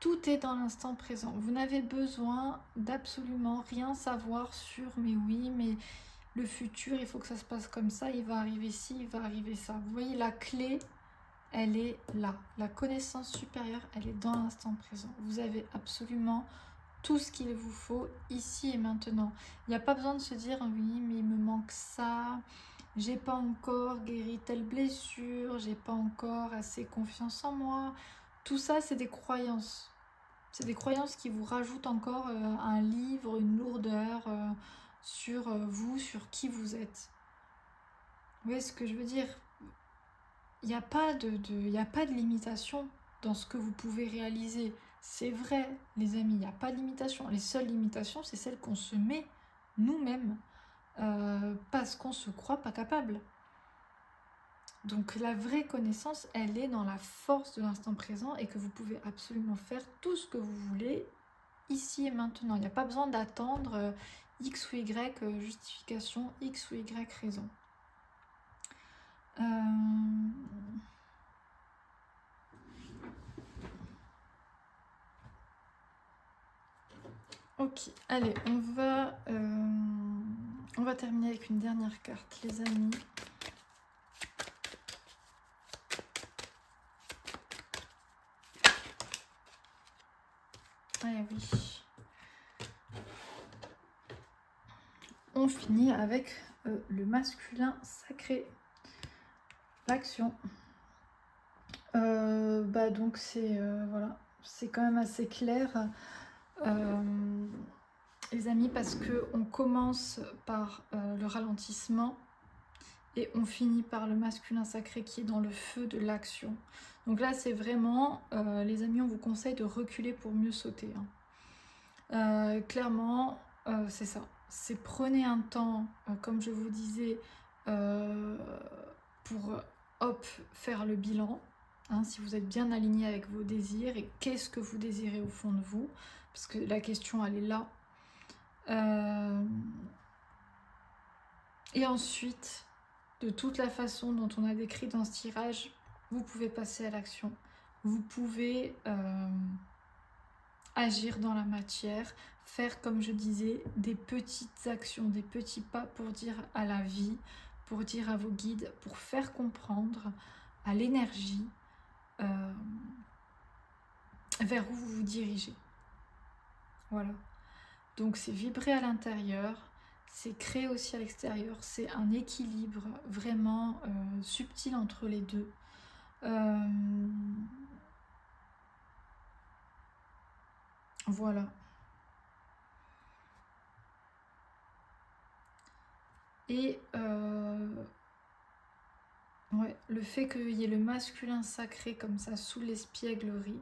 Tout est dans l'instant présent. Vous n'avez besoin d'absolument rien savoir sur mais oui, mais le futur, il faut que ça se passe comme ça, il va arriver ci, il va arriver ça. Vous voyez, la clé, elle est là. La connaissance supérieure, elle est dans l'instant présent. Vous avez absolument tout ce qu'il vous faut ici et maintenant. Il n'y a pas besoin de se dire, oui, mais il me manque ça, j'ai pas encore guéri telle blessure, j'ai pas encore assez confiance en moi. Tout ça, c'est des croyances. C'est des croyances qui vous rajoutent encore un livre, une lourdeur sur vous, sur qui vous êtes. Vous voyez ce que je veux dire? Il n'y a pas de limitation dans ce que vous pouvez réaliser. C'est vrai, les amis, il n'y a pas de limitation. Les seules limitations, c'est celles qu'on se met nous-mêmes parce qu'on se croit pas capable. Donc la vraie connaissance, elle est dans la force de l'instant présent et que vous pouvez absolument faire tout ce que vous voulez ici et maintenant. Il n'y a pas besoin d'attendre X ou Y justification, X ou Y raison. Ok, allez, on va terminer avec une dernière carte, les amis. Ah oui. On finit avec le masculin sacré. L'action. Donc c'est voilà, c'est quand même assez clair. Les amis, parce que on commence par le ralentissement et on finit par le masculin sacré qui est dans le feu de l'action. Donc là, c'est vraiment, les amis, on vous conseille de reculer pour mieux sauter. Hein. Clairement, c'est ça. C'est prenez un temps, comme je vous disais, pour hop, faire le bilan. Hein, si vous êtes bien aligné avec vos désirs et qu'est-ce que vous désirez au fond de vous, parce que la question, elle est là. Et ensuite, de toute la façon dont on a décrit dans ce tirage, vous pouvez passer à l'action. Vous pouvez agir dans la matière, faire, comme je disais, des petites actions, des petits pas pour dire à la vie, pour dire à vos guides, pour faire comprendre à l'énergie vers où vous vous dirigez. Voilà. Donc c'est vibrer à l'intérieur, c'est créer aussi à l'extérieur, c'est un équilibre vraiment subtil entre les deux. Voilà. Et ouais, le fait qu'il y ait le masculin sacré comme ça sous l'espièglerie,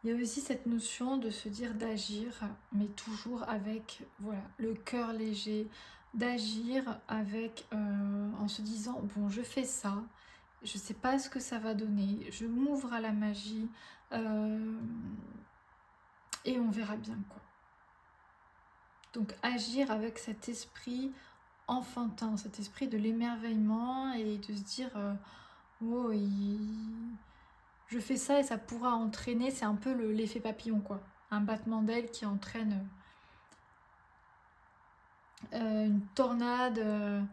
il y a aussi cette notion de se dire d'agir, mais toujours avec voilà, le cœur léger, d'agir avec en se disant bon, je fais ça, je sais pas ce que ça va donner, je m'ouvre à la magie et on verra bien quoi. Donc agir avec cet esprit enfantin, cet esprit de l'émerveillement et de se dire oh, je fais ça et ça pourra entraîner, c'est un peu l'effet papillon quoi, un battement d'aile qui entraîne une tornade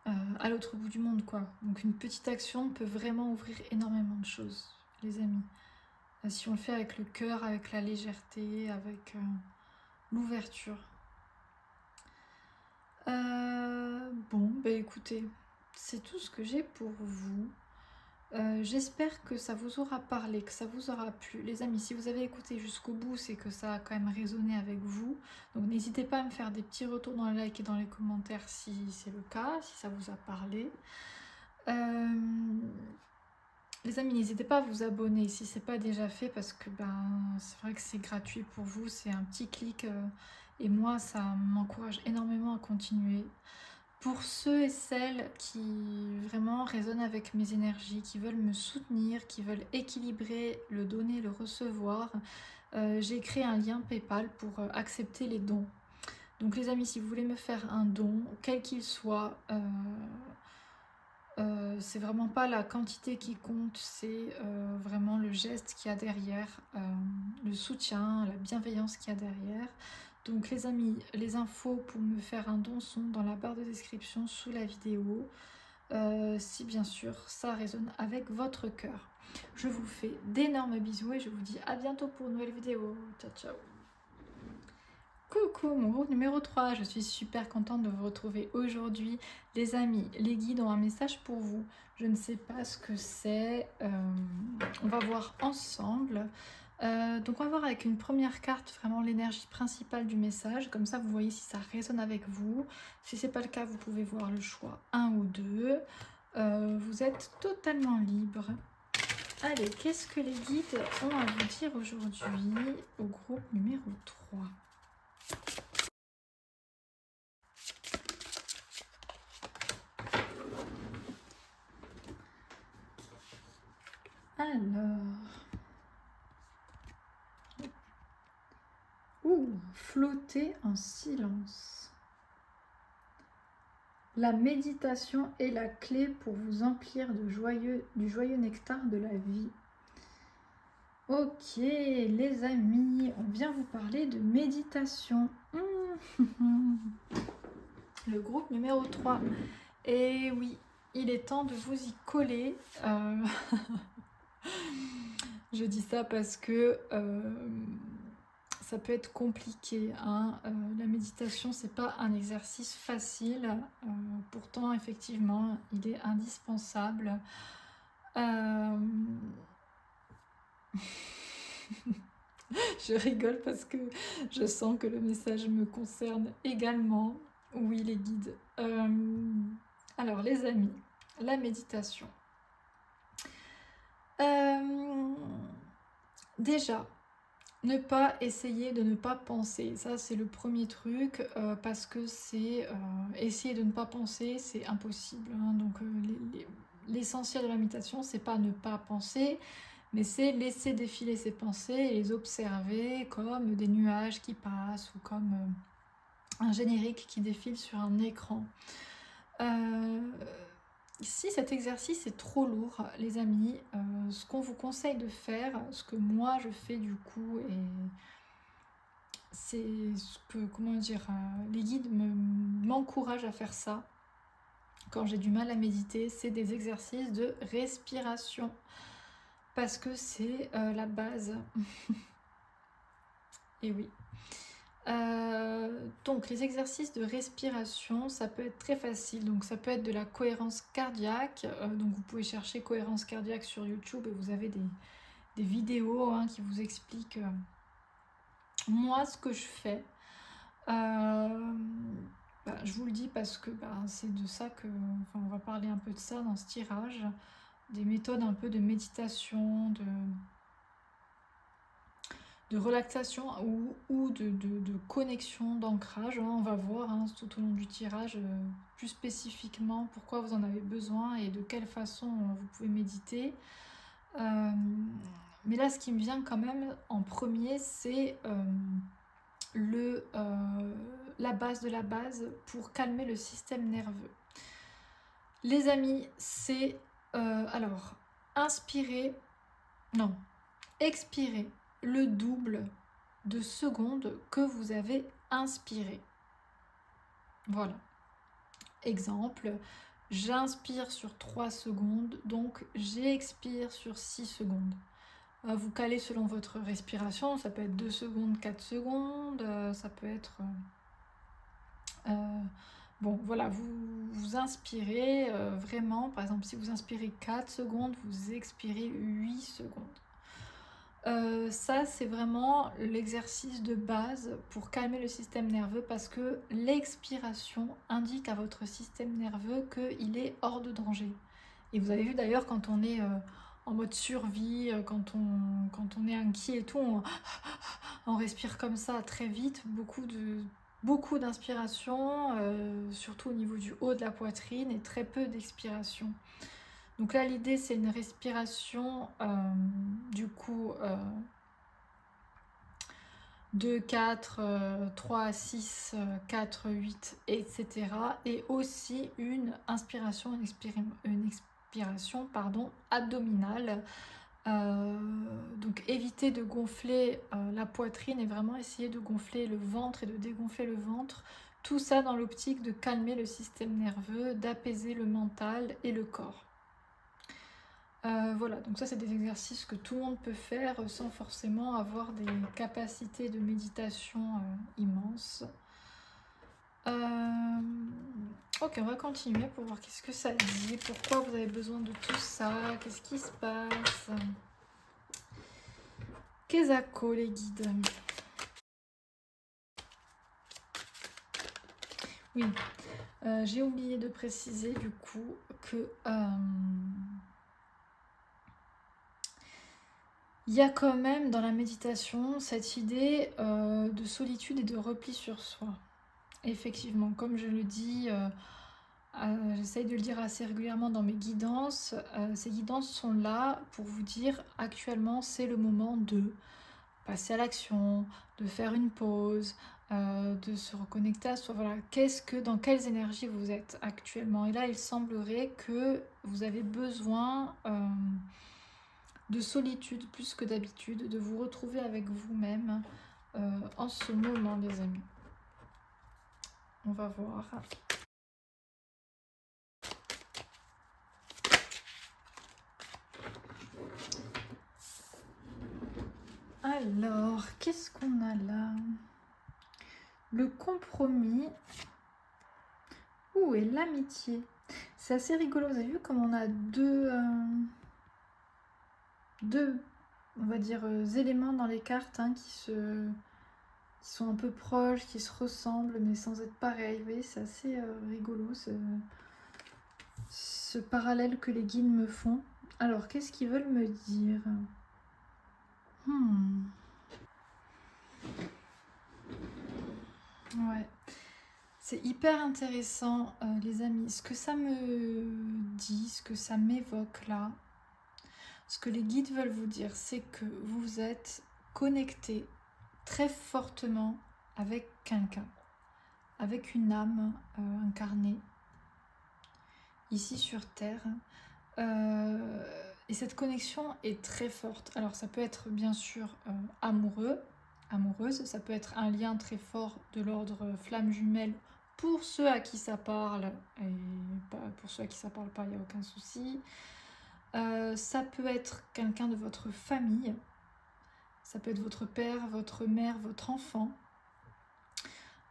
à l'autre bout du monde quoi. Donc une petite action peut vraiment ouvrir énormément de choses les amis. Si on le fait avec le cœur, avec la légèreté, avec l'ouverture. Bon, bah écoutez, c'est tout ce que j'ai pour vous. J'espère que ça vous aura parlé, que ça vous aura plu. Les amis, si vous avez écouté jusqu'au bout, c'est que ça a quand même résonné avec vous. Donc n'hésitez pas à me faire des petits retours dans les likes et dans les commentaires si c'est le cas, si ça vous a parlé. Les amis, n'hésitez pas à vous abonner si ce n'est pas déjà fait parce que c'est vrai que c'est gratuit pour vous, c'est un petit clic et moi ça m'encourage énormément à continuer. Pour ceux et celles qui vraiment résonnent avec mes énergies, qui veulent me soutenir, qui veulent équilibrer le donner, le recevoir, j'ai créé un lien PayPal pour accepter les dons. Donc les amis, si vous voulez me faire un don, quel qu'il soit, c'est vraiment pas la quantité qui compte, c'est vraiment le geste qu'il y a derrière, le soutien, la bienveillance qu'il y a derrière. Donc les amis, les infos pour me faire un don sont dans la barre de description sous la vidéo, si bien sûr ça résonne avec votre cœur. Je vous fais d'énormes bisous et je vous dis à bientôt pour une nouvelle vidéo. Ciao ciao. Coucou mon groupe numéro 3, je suis super contente de vous retrouver aujourd'hui. Les amis, les guides ont un message pour vous. Je ne sais pas ce que c'est, on va voir ensemble. Donc on va voir avec une première carte vraiment l'énergie principale du message. Comme ça vous voyez si ça résonne avec vous. Si ce n'est pas le cas, vous pouvez voir le choix 1 ou 2. Vous êtes totalement libre. Allez, qu'est-ce que les guides ont à vous dire aujourd'hui au groupe numéro 3 ? Alors, flotter en silence. La méditation est la clé pour vous emplir du joyeux nectar de la vie. Ok, les amis, on vient vous parler de méditation. Le groupe numéro 3. Et oui, il est temps de vous y coller. Je dis ça parce que ça peut être compliqué. Hein. La méditation, c'est pas un exercice facile. Pourtant, effectivement, il est indispensable. Je rigole parce que je sens que le message me concerne également. Oui, les guides. Alors, les amis, la méditation. Déjà, ne pas essayer de ne pas penser. Ça, c'est le premier truc, parce que c'est... essayer de ne pas penser, c'est impossible. Hein. Donc, l'essentiel de la méditation, c'est pas ne pas penser, mais c'est laisser défiler ses pensées et les observer comme des nuages qui passent ou comme un générique qui défile sur un écran. Si cet exercice est trop lourd, les amis, ce qu'on vous conseille de faire, ce que moi je fais du coup, et c'est ce que, comment dire, les guides m'encouragent à faire ça quand j'ai du mal à méditer, c'est des exercices de respiration. Parce que c'est la base. Et oui. Donc les exercices de respiration, ça peut être très facile. Donc ça peut être de la cohérence cardiaque. Donc vous pouvez chercher cohérence cardiaque sur YouTube et vous avez des vidéos hein, qui vous expliquent moi ce que je fais. Je vous le dis parce que c'est de ça que... Enfin, on va parler un peu de ça dans ce tirage. Des méthodes un peu de méditation, de relaxation ou de connexion, d'ancrage. Hein, on va voir hein, tout au long du tirage plus spécifiquement pourquoi vous en avez besoin et de quelle façon vous pouvez méditer. Mais là, ce qui me vient quand même en premier, c'est la base de la base pour calmer le système nerveux. Les amis, c'est... alors, inspirez... Non, expirez le double de secondes que vous avez inspiré. Voilà. Exemple, j'inspire sur 3 secondes, donc j'expire sur 6 secondes. Vous calez selon votre respiration, ça peut être 2 secondes, 4 secondes, ça peut être... bon, voilà, vous inspirez vraiment, par exemple, si vous inspirez 4 secondes, vous expirez 8 secondes. Ça, c'est vraiment l'exercice de base pour calmer le système nerveux parce que l'expiration indique à votre système nerveux qu'il est hors de danger. Et vous avez vu d'ailleurs quand on est en mode survie, quand on est inquiet et tout, on respire comme ça très vite, beaucoup d'inspiration, surtout au niveau du haut de la poitrine et très peu d'expiration. Donc là, l'idée, c'est une respiration, du coup, 2, 4, 3, 6, 4, 8, etc. Et aussi une inspiration, une expiration abdominale. Donc évitez de gonfler la poitrine et vraiment essayer de gonfler le ventre et de dégonfler le ventre. Tout ça dans l'optique de calmer le système nerveux, d'apaiser le mental et le corps. Voilà, donc ça c'est des exercices que tout le monde peut faire sans forcément avoir des capacités de méditation immenses. Ok, on va continuer pour voir qu'est-ce que ça dit, pourquoi vous avez besoin de tout ça, qu'est-ce qui se passe. Kezako, les guides. Oui, j'ai oublié de préciser du coup que... il y a quand même dans la méditation cette idée de solitude et de repli sur soi. Effectivement, comme je le dis, j'essaye de le dire assez régulièrement dans mes guidances, ces guidances sont là pour vous dire actuellement c'est le moment de passer à l'action, de faire une pause, de se reconnecter à soi. Voilà, dans quelles énergies vous êtes actuellement. Et là, il semblerait que vous avez besoin de solitude plus que d'habitude, de vous retrouver avec vous-même en ce moment, les amis. On va voir. Alors, qu'est-ce qu'on a là? Le compromis. Et l'amitié. C'est assez rigolo. Vous avez vu comme on a deux on va dire, éléments dans les cartes hein, qui sont un peu proches, qui se ressemblent, mais sans être pareils. Vous voyez, c'est assez rigolo ce parallèle que les guides me font. Alors, qu'est-ce qu'ils veulent me dire? Ouais. C'est hyper intéressant, les amis. Ce que ça me dit, ce que ça m'évoque là, ce que les guides veulent vous dire, c'est que vous êtes connecté très fortement avec quelqu'un, avec une âme incarnée, ici sur Terre. Et cette connexion est très forte. Alors ça peut être bien sûr amoureuse, ça peut être un lien très fort de l'ordre flamme jumelle pour ceux à qui ça parle, et pour ceux à qui ça parle pas, il n'y a aucun souci. Ça peut être quelqu'un de votre famille, ça peut être votre père, votre mère, votre enfant.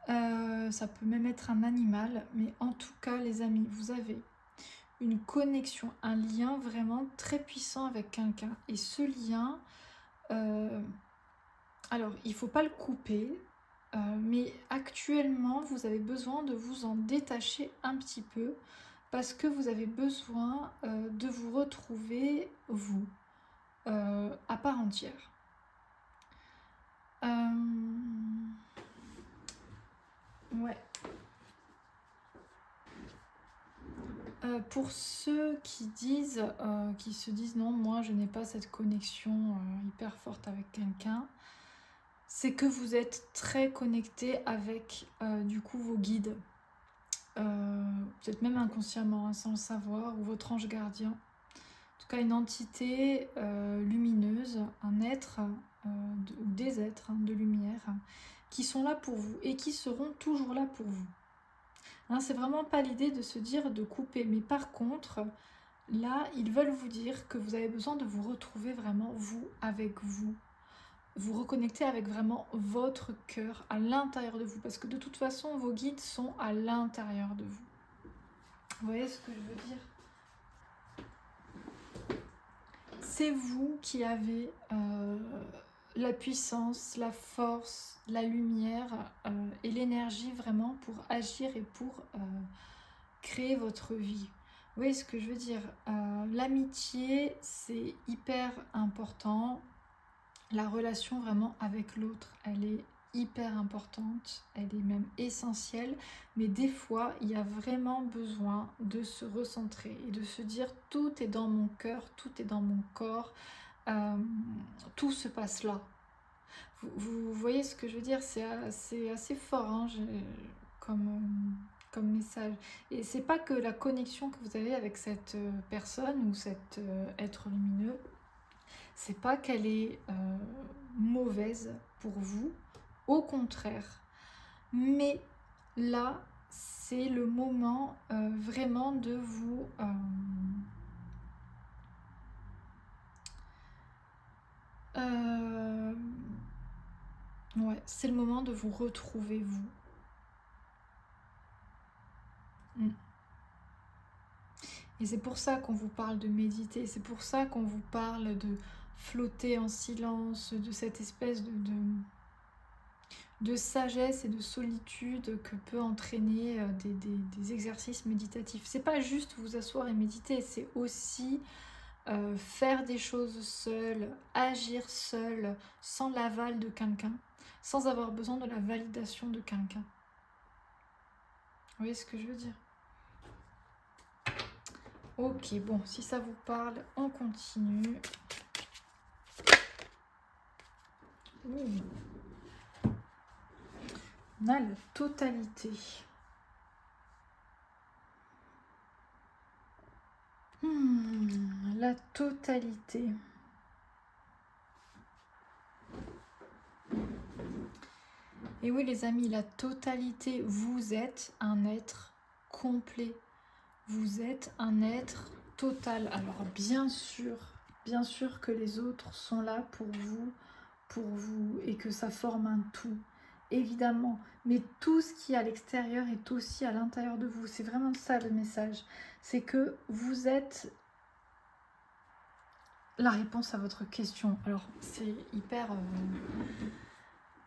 Ça peut même être un animal, mais en tout cas les amis, vous avez une connexion, un lien vraiment très puissant avec quelqu'un. Et ce lien, alors il ne faut pas le couper, mais actuellement vous avez besoin de vous en détacher un petit peu parce que vous avez besoin de vous retrouver vous à part entière. Ouais. Pour ceux qui se disent non, moi je n'ai pas cette connexion hyper forte avec quelqu'un, c'est que vous êtes très connecté avec du coup vos guides, peut-être même inconsciemment hein, sans le savoir, ou votre ange gardien. En tout cas une entité lumineuse, un être ou des êtres de lumière qui sont là pour vous et qui seront toujours là pour vous. Hein, c'est vraiment pas l'idée de se dire de couper, mais par contre, là, ils veulent vous dire que vous avez besoin de vous retrouver vraiment vous avec vous. Vous reconnecter avec vraiment votre cœur à l'intérieur de vous. Parce que de toute façon, vos guides sont à l'intérieur de vous. Vous voyez ce que je veux dire? C'est vous qui avez la puissance, la force, la lumière et l'énergie vraiment pour agir et pour créer votre vie. Vous voyez ce que je veux dire? L'amitié, c'est hyper important. La relation vraiment avec l'autre, elle est hyper importante, elle est même essentielle, mais des fois, il y a vraiment besoin de se recentrer et de se dire tout est dans mon cœur, tout est dans mon corps, tout se passe là. Vous voyez ce que je veux dire? C'est assez fort hein, comme message. Et c'est pas que la connexion que vous avez avec cette personne ou cet être lumineux, c'est pas qu'elle est mauvaise pour vous, au contraire. Mais là, c'est le moment vraiment de vous... ouais, c'est le moment de vous retrouver vous. Et c'est pour ça qu'on vous parle de méditer, c'est pour ça qu'on vous parle de flotter en silence, de cette espèce de sagesse et de solitude que peut entraîner des exercices méditatifs. C'est pas juste vous asseoir et méditer, c'est aussi faire des choses seul, agir seul, sans l'aval de quelqu'un, sans avoir besoin de la validation de quelqu'un. Vous voyez ce que je veux dire? Ok, bon, si ça vous parle, on continue. On a la totalité. La totalité. Et oui les amis, la totalité, vous êtes un être complet. Vous êtes un être total. Alors bien sûr que les autres sont là pour vous, et que ça forme un tout, évidemment. Mais tout ce qui est à l'extérieur est aussi à l'intérieur de vous. C'est vraiment ça le message. C'est que vous êtes la réponse à votre question. Alors, c'est hyper...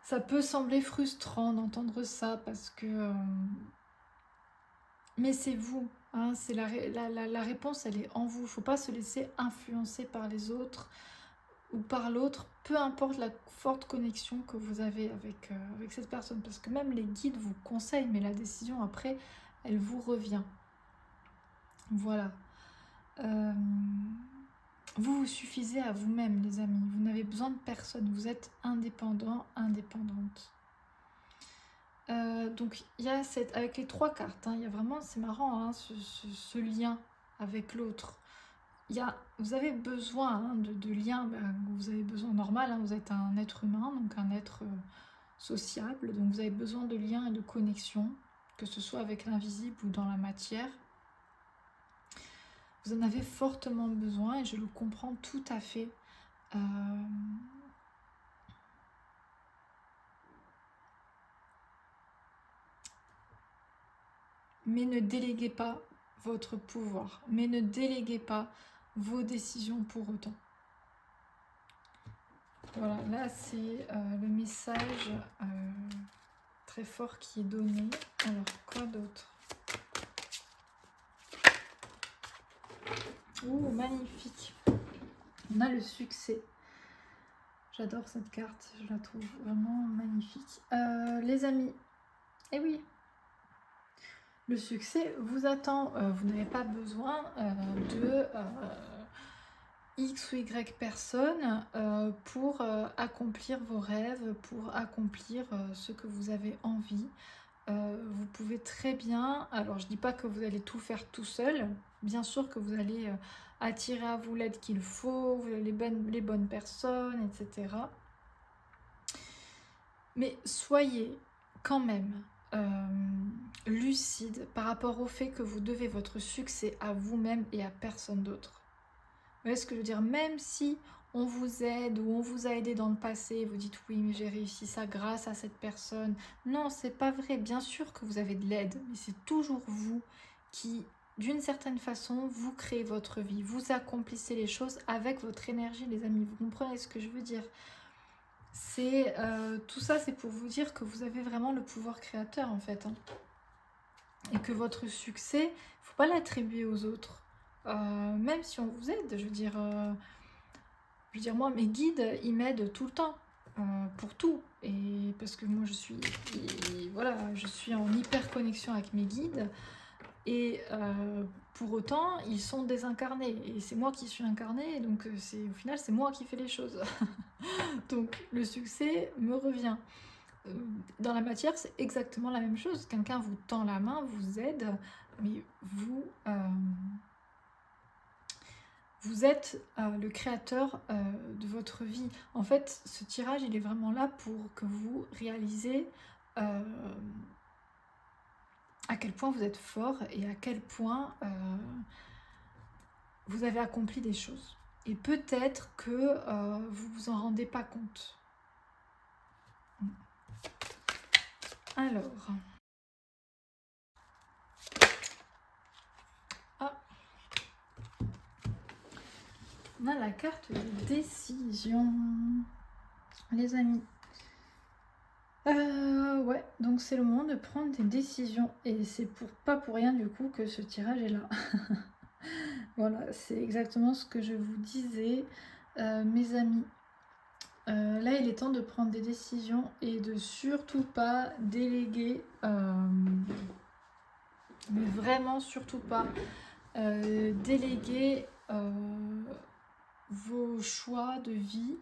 ça peut sembler frustrant d'entendre ça parce que... mais c'est vous, hein, c'est la réponse, elle est en vous. Il ne faut pas se laisser influencer par les autres ou par l'autre, peu importe la forte connexion que vous avez avec cette personne. Parce que même les guides vous conseillent, mais la décision après, elle vous revient. Voilà. Vous vous suffisez à vous-même, les amis. Vous n'avez besoin de personne. Vous êtes indépendant, indépendante. Donc il y a avec les 3 cartes, hein, il y a vraiment, c'est marrant, hein, ce lien avec l'autre. Vous avez besoin de liens, vous avez besoin normal, hein, vous êtes un être humain, donc un être sociable, donc vous avez besoin de liens et de connexion, que ce soit avec l'invisible ou dans la matière. Vous en avez fortement besoin et je le comprends tout à fait. Mais ne déléguez pas votre pouvoir, mais ne déléguez pas vos décisions pour autant. Voilà, là c'est le message très fort qui est donné. Alors, quoi d'autre? Oh, magnifique. On a le succès. J'adore cette carte, je la trouve vraiment magnifique. Les amis, eh oui, le succès vous attend. Vous n'avez pas besoin de X ou Y personnes pour accomplir vos rêves, pour accomplir ce que vous avez envie. Vous pouvez très bien, alors je dis pas que vous allez tout faire tout seul, bien sûr que vous allez attirer à vous l'aide qu'il faut, les bonnes personnes, etc. Mais soyez quand même lucide par rapport au fait que vous devez votre succès à vous-même et à personne d'autre. Vous voyez ce que je veux dire? Même si on vous aide ou on vous a aidé dans le passé, vous dites oui mais j'ai réussi ça grâce à cette personne. Non, c'est pas vrai. Bien sûr que vous avez de l'aide, mais c'est toujours vous qui, d'une certaine façon, vous créez votre vie. Vous accomplissez les choses avec votre énergie, les amis. Vous comprenez ce que je veux dire? C'est tout ça, c'est pour vous dire que vous avez vraiment le pouvoir créateur en fait, hein. Et que votre succès, il ne faut pas l'attribuer aux autres. Même si on vous aide, je veux dire moi, mes guides, ils m'aident tout le temps, pour tout. Et parce que moi, je suis en hyper connexion avec mes guides. Et pour autant, ils sont désincarnés. Et c'est moi qui suis incarnée, donc au final, c'est moi qui fais les choses. Donc, le succès me revient. Dans la matière, c'est exactement la même chose. Quelqu'un vous tend la main, vous aide, mais vous êtes le créateur de votre vie. En fait, ce tirage, il est vraiment là pour que vous réalisez à quel point vous êtes fort et à quel point vous avez accompli des choses. Et peut-être que vous vous en rendez pas compte. Alors... on a la carte de décision, les amis. Ouais, donc c'est le moment de prendre des décisions. Et c'est pas pour rien du coup que ce tirage est là. Voilà, c'est exactement ce que je vous disais, mes amis. Là, il est temps de prendre des décisions et de surtout pas déléguer, mais vraiment surtout pas déléguer vos choix de vie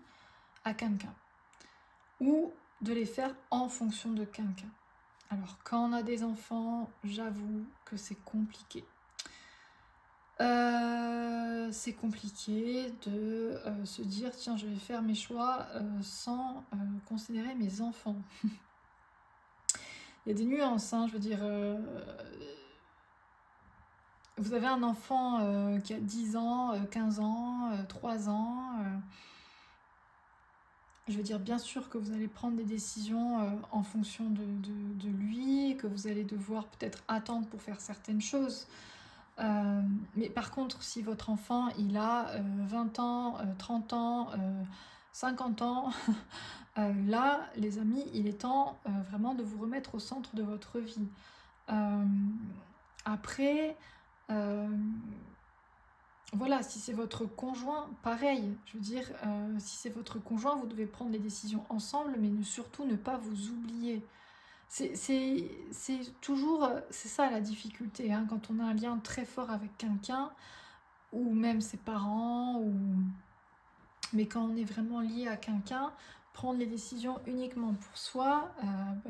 à quelqu'un ou de les faire en fonction de quelqu'un. Alors quand on a des enfants, j'avoue que c'est compliqué. C'est compliqué de se dire tiens je vais faire mes choix sans considérer mes enfants. Il y a des nuances, hein, je veux dire vous avez un enfant qui a 10 ans, 15 ans, 3 ans, je veux dire bien sûr que vous allez prendre des décisions en fonction de lui, que vous allez devoir peut-être attendre pour faire certaines choses. Mais par contre, si votre enfant, il a 20 ans, 30 ans, 50 ans, là, les amis, il est temps vraiment de vous remettre au centre de votre vie. Après, voilà, si c'est votre conjoint, pareil. Je veux dire, si c'est votre conjoint, vous devez prendre les décisions ensemble, mais surtout ne pas vous oublier. C'est toujours, c'est ça la difficulté, hein, quand on a un lien très fort avec quelqu'un, ou même ses parents, mais quand on est vraiment lié à quelqu'un, prendre les décisions uniquement pour soi,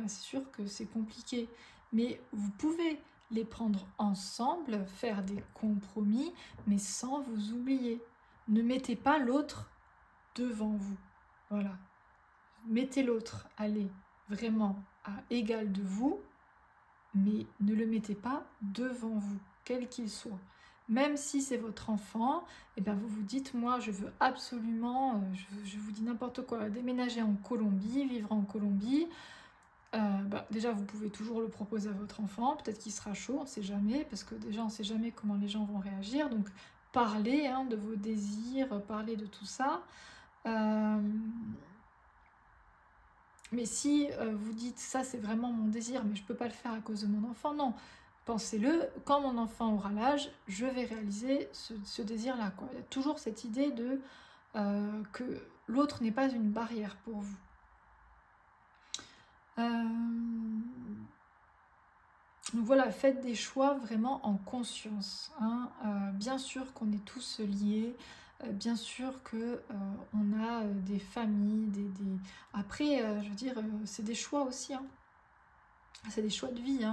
c'est sûr que c'est compliqué. Mais vous pouvez les prendre ensemble, faire des compromis, mais sans vous oublier. Ne mettez pas l'autre devant vous. Voilà. Mettez l'autre, allez, vraiment à égal de vous, mais ne le mettez pas devant vous, quel qu'il soit. Même si c'est votre enfant, et ben vous vous dites, moi je veux absolument, je vous dis n'importe quoi, déménager en Colombie, vivre en Colombie. Déjà vous pouvez toujours le proposer à votre enfant, peut-être qu'il sera chaud, on ne sait jamais, parce que déjà on ne sait jamais comment les gens vont réagir, donc parlez de vos désirs, parlez de tout ça. Mais si vous dites ça c'est vraiment mon désir mais je ne peux pas le faire à cause de mon enfant, non. Pensez-le, quand mon enfant aura l'âge, je vais réaliser ce désir-là. Il y a toujours cette idée de que l'autre n'est pas une barrière pour vous. Donc voilà, faites des choix vraiment en conscience. Bien sûr qu'on est tous liés, bien sûr que on a des familles, Après, je veux dire, c'est des choix aussi. C'est des choix de vie,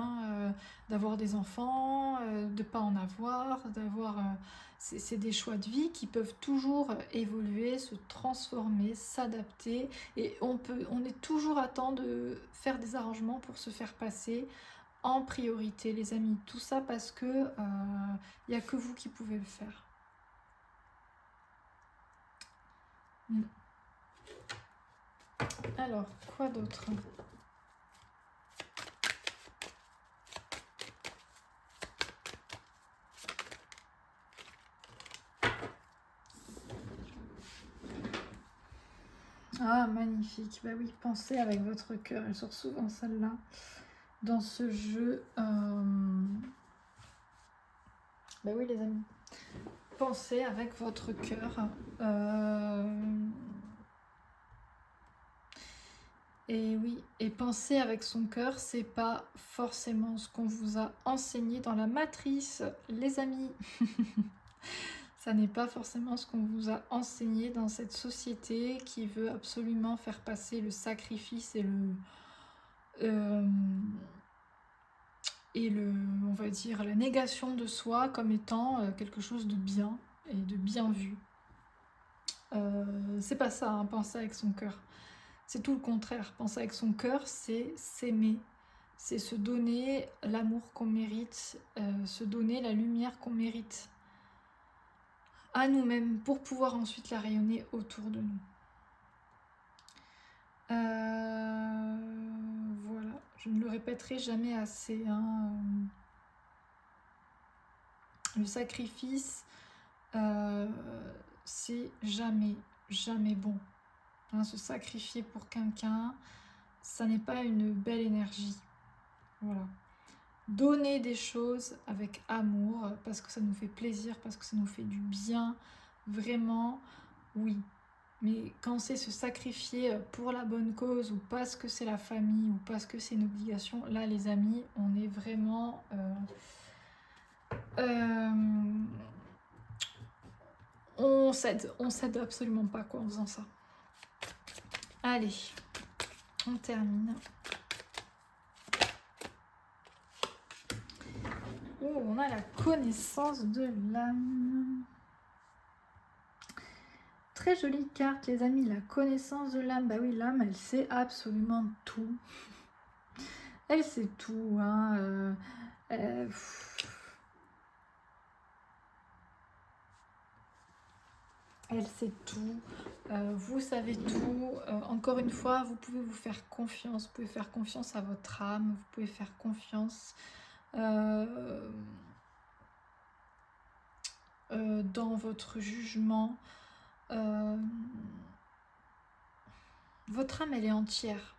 d'avoir des enfants, de ne pas en avoir, d'avoir... c'est des choix de vie qui peuvent toujours évoluer, se transformer, s'adapter. Et on est toujours à temps de faire des arrangements pour se faire passer en priorité, les amis. Tout ça parce que il n'y a que vous qui pouvez le faire. Alors, quoi d'autre ? Ah, magnifique. Bah oui, pensez avec votre cœur. Elle sort souvent celle-là dans ce jeu. Bah oui, les amis. Pensez avec votre cœur. Et oui, et penser avec son cœur, c'est pas forcément ce qu'on vous a enseigné dans la matrice, les amis. Ça n'est pas forcément ce qu'on vous a enseigné dans cette société qui veut absolument faire passer le sacrifice et on va dire, la négation de soi comme étant quelque chose de bien et de bien vu. C'est pas ça, penser avec son cœur. C'est tout le contraire. Penser avec son cœur, c'est s'aimer. C'est se donner l'amour qu'on mérite, se donner la lumière qu'on mérite à nous-mêmes pour pouvoir ensuite la rayonner autour de nous. Voilà, je ne le répéterai jamais assez. Le sacrifice, c'est jamais bon. Se sacrifier pour quelqu'un, ça n'est pas une belle énergie. Voilà. Donner des choses avec amour, parce que ça nous fait plaisir, parce que ça nous fait du bien, vraiment, oui. Mais quand c'est se sacrifier pour la bonne cause, ou parce que c'est la famille, ou parce que c'est une obligation, là les amis, on est vraiment... on s'aide absolument pas en faisant ça. Allez, on termine. Oh, on a la connaissance de l'âme. Très jolie carte, les amis, la connaissance de l'âme. Bah oui, l'âme, elle sait absolument tout. Elle sait tout, Elle sait tout, vous savez tout. Encore une fois, vous pouvez vous faire confiance. Vous pouvez faire confiance à votre âme. Vous pouvez faire confiance. dans votre jugement. Votre âme, elle est entière.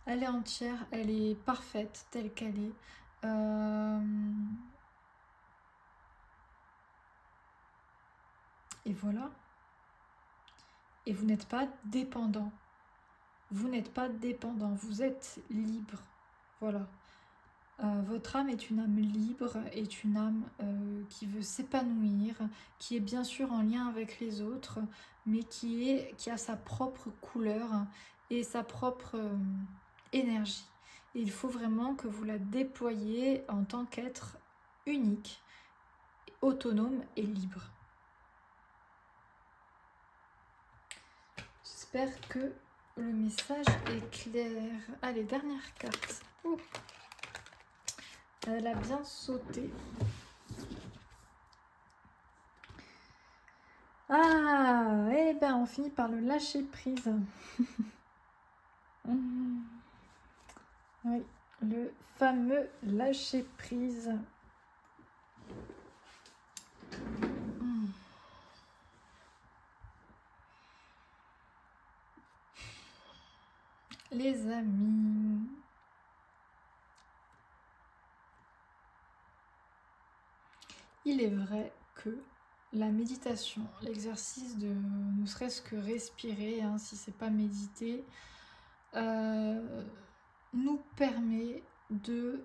Elle est entière, elle est parfaite telle qu'elle est. Et voilà. Et vous n'êtes pas dépendant. Vous n'êtes pas dépendant, vous êtes libre. Voilà. Votre âme est une âme libre, est une âme qui veut s'épanouir, qui est bien sûr en lien avec les autres, mais qui a sa propre couleur et sa propre énergie. Et il faut vraiment que vous la déployiez en tant qu'être unique, autonome et libre. J'espère que le message est clair. Allez, dernière carte. Ouh. Elle a bien sauté. Ah, eh ben on finit par le lâcher prise. Oui, le fameux lâcher prise. Les amis, il est vrai que la méditation, l'exercice de ne serait-ce que respirer, hein, si c'est pas méditer, nous permet de,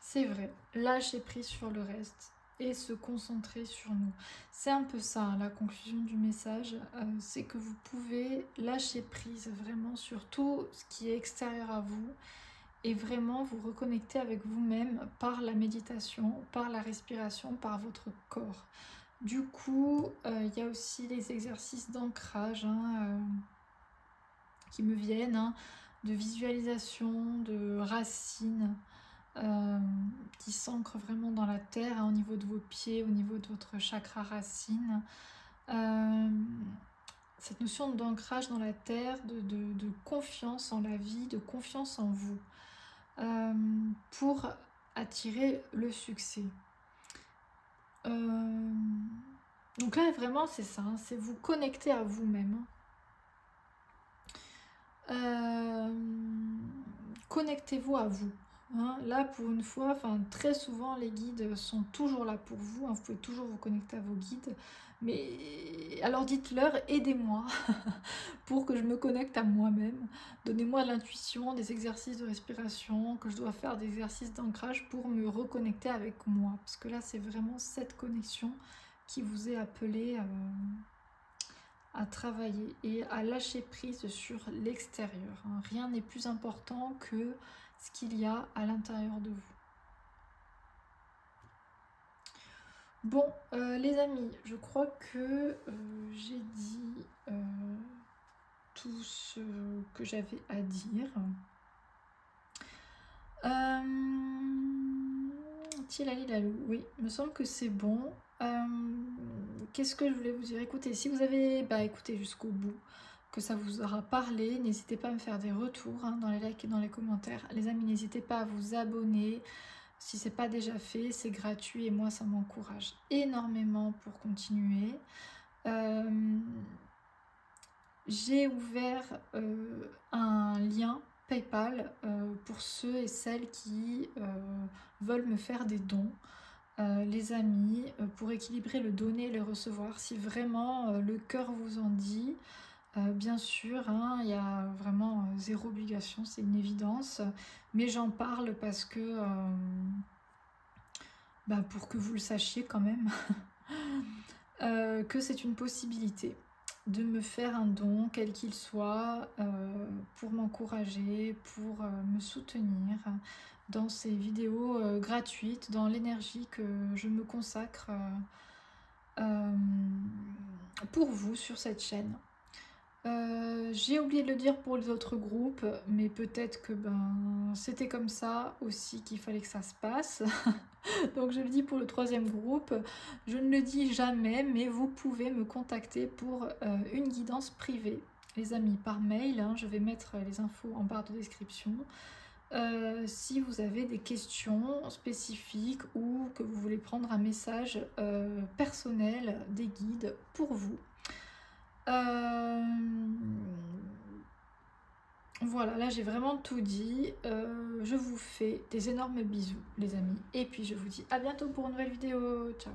c'est vrai, lâcher prise sur le reste et se concentrer sur nous. C'est un peu ça, hein, la conclusion du message, c'est que vous pouvez lâcher prise vraiment sur tout ce qui est extérieur à vous et vraiment vous reconnecter avec vous-même par la méditation, par la respiration, par votre corps. Du coup, il y a aussi les exercices d'ancrage qui me viennent, hein, de visualisation, de racines, qui s'ancrent vraiment dans la terre, hein, au niveau de vos pieds, au niveau de votre chakra racine. Cette notion d'ancrage dans la terre, de confiance en la vie, de confiance en vous, pour attirer le succès. Donc là, vraiment, c'est ça, hein, c'est vous connecter à vous-même. Connectez-vous à vous. Hein. Là, pour une fois, très souvent, les guides sont toujours là pour vous. Hein. Vous pouvez toujours vous connecter à vos guides. Mais alors dites-leur, aidez-moi pour que je me connecte à moi-même. Donnez-moi de l'intuition, des exercices de respiration, que je dois faire des exercices d'ancrage pour me reconnecter avec moi. Parce que là, c'est vraiment cette connexion qui vous est appelée à travailler et à lâcher prise sur l'extérieur. Hein. Rien n'est plus important que ce qu'il y a à l'intérieur de vous. Bon, les amis, je crois que j'ai dit tout ce que j'avais à dire. Tilalilalou, oui, il me semble que c'est bon. Qu'est-ce que je voulais vous dire? Écoutez, si vous avez écouté jusqu'au bout, que ça vous aura parlé, n'hésitez pas à me faire des retours hein, dans les likes et dans les commentaires. Les amis, n'hésitez pas à vous abonner. Si c'est pas déjà fait, c'est gratuit et moi ça m'encourage énormément pour continuer. J'ai ouvert un lien PayPal pour ceux et celles qui veulent me faire des dons. Les amis, pour équilibrer le donner et le recevoir, si vraiment le cœur vous en dit, bien sûr, hein, il y a vraiment zéro obligation, c'est une évidence, mais j'en parle parce que pour que vous le sachiez quand même, que c'est une possibilité de me faire un don, quel qu'il soit, pour m'encourager, pour me soutenir dans ces vidéos gratuites, dans l'énergie que je me consacre pour vous sur cette chaîne. J'ai oublié de le dire pour les autres groupes, mais peut-être que c'était comme ça aussi qu'il fallait que ça se passe. Donc je le dis pour le troisième groupe, je ne le dis jamais, mais vous pouvez me contacter pour une guidance privée. Les amis, par mail, hein, je vais mettre les infos en barre de description. si vous avez des questions spécifiques ou que vous voulez prendre un message personnel des guides pour vous. Voilà, là j'ai vraiment tout dit. Je vous fais des énormes bisous les amis. Et puis je vous dis à bientôt pour une nouvelle vidéo. Ciao!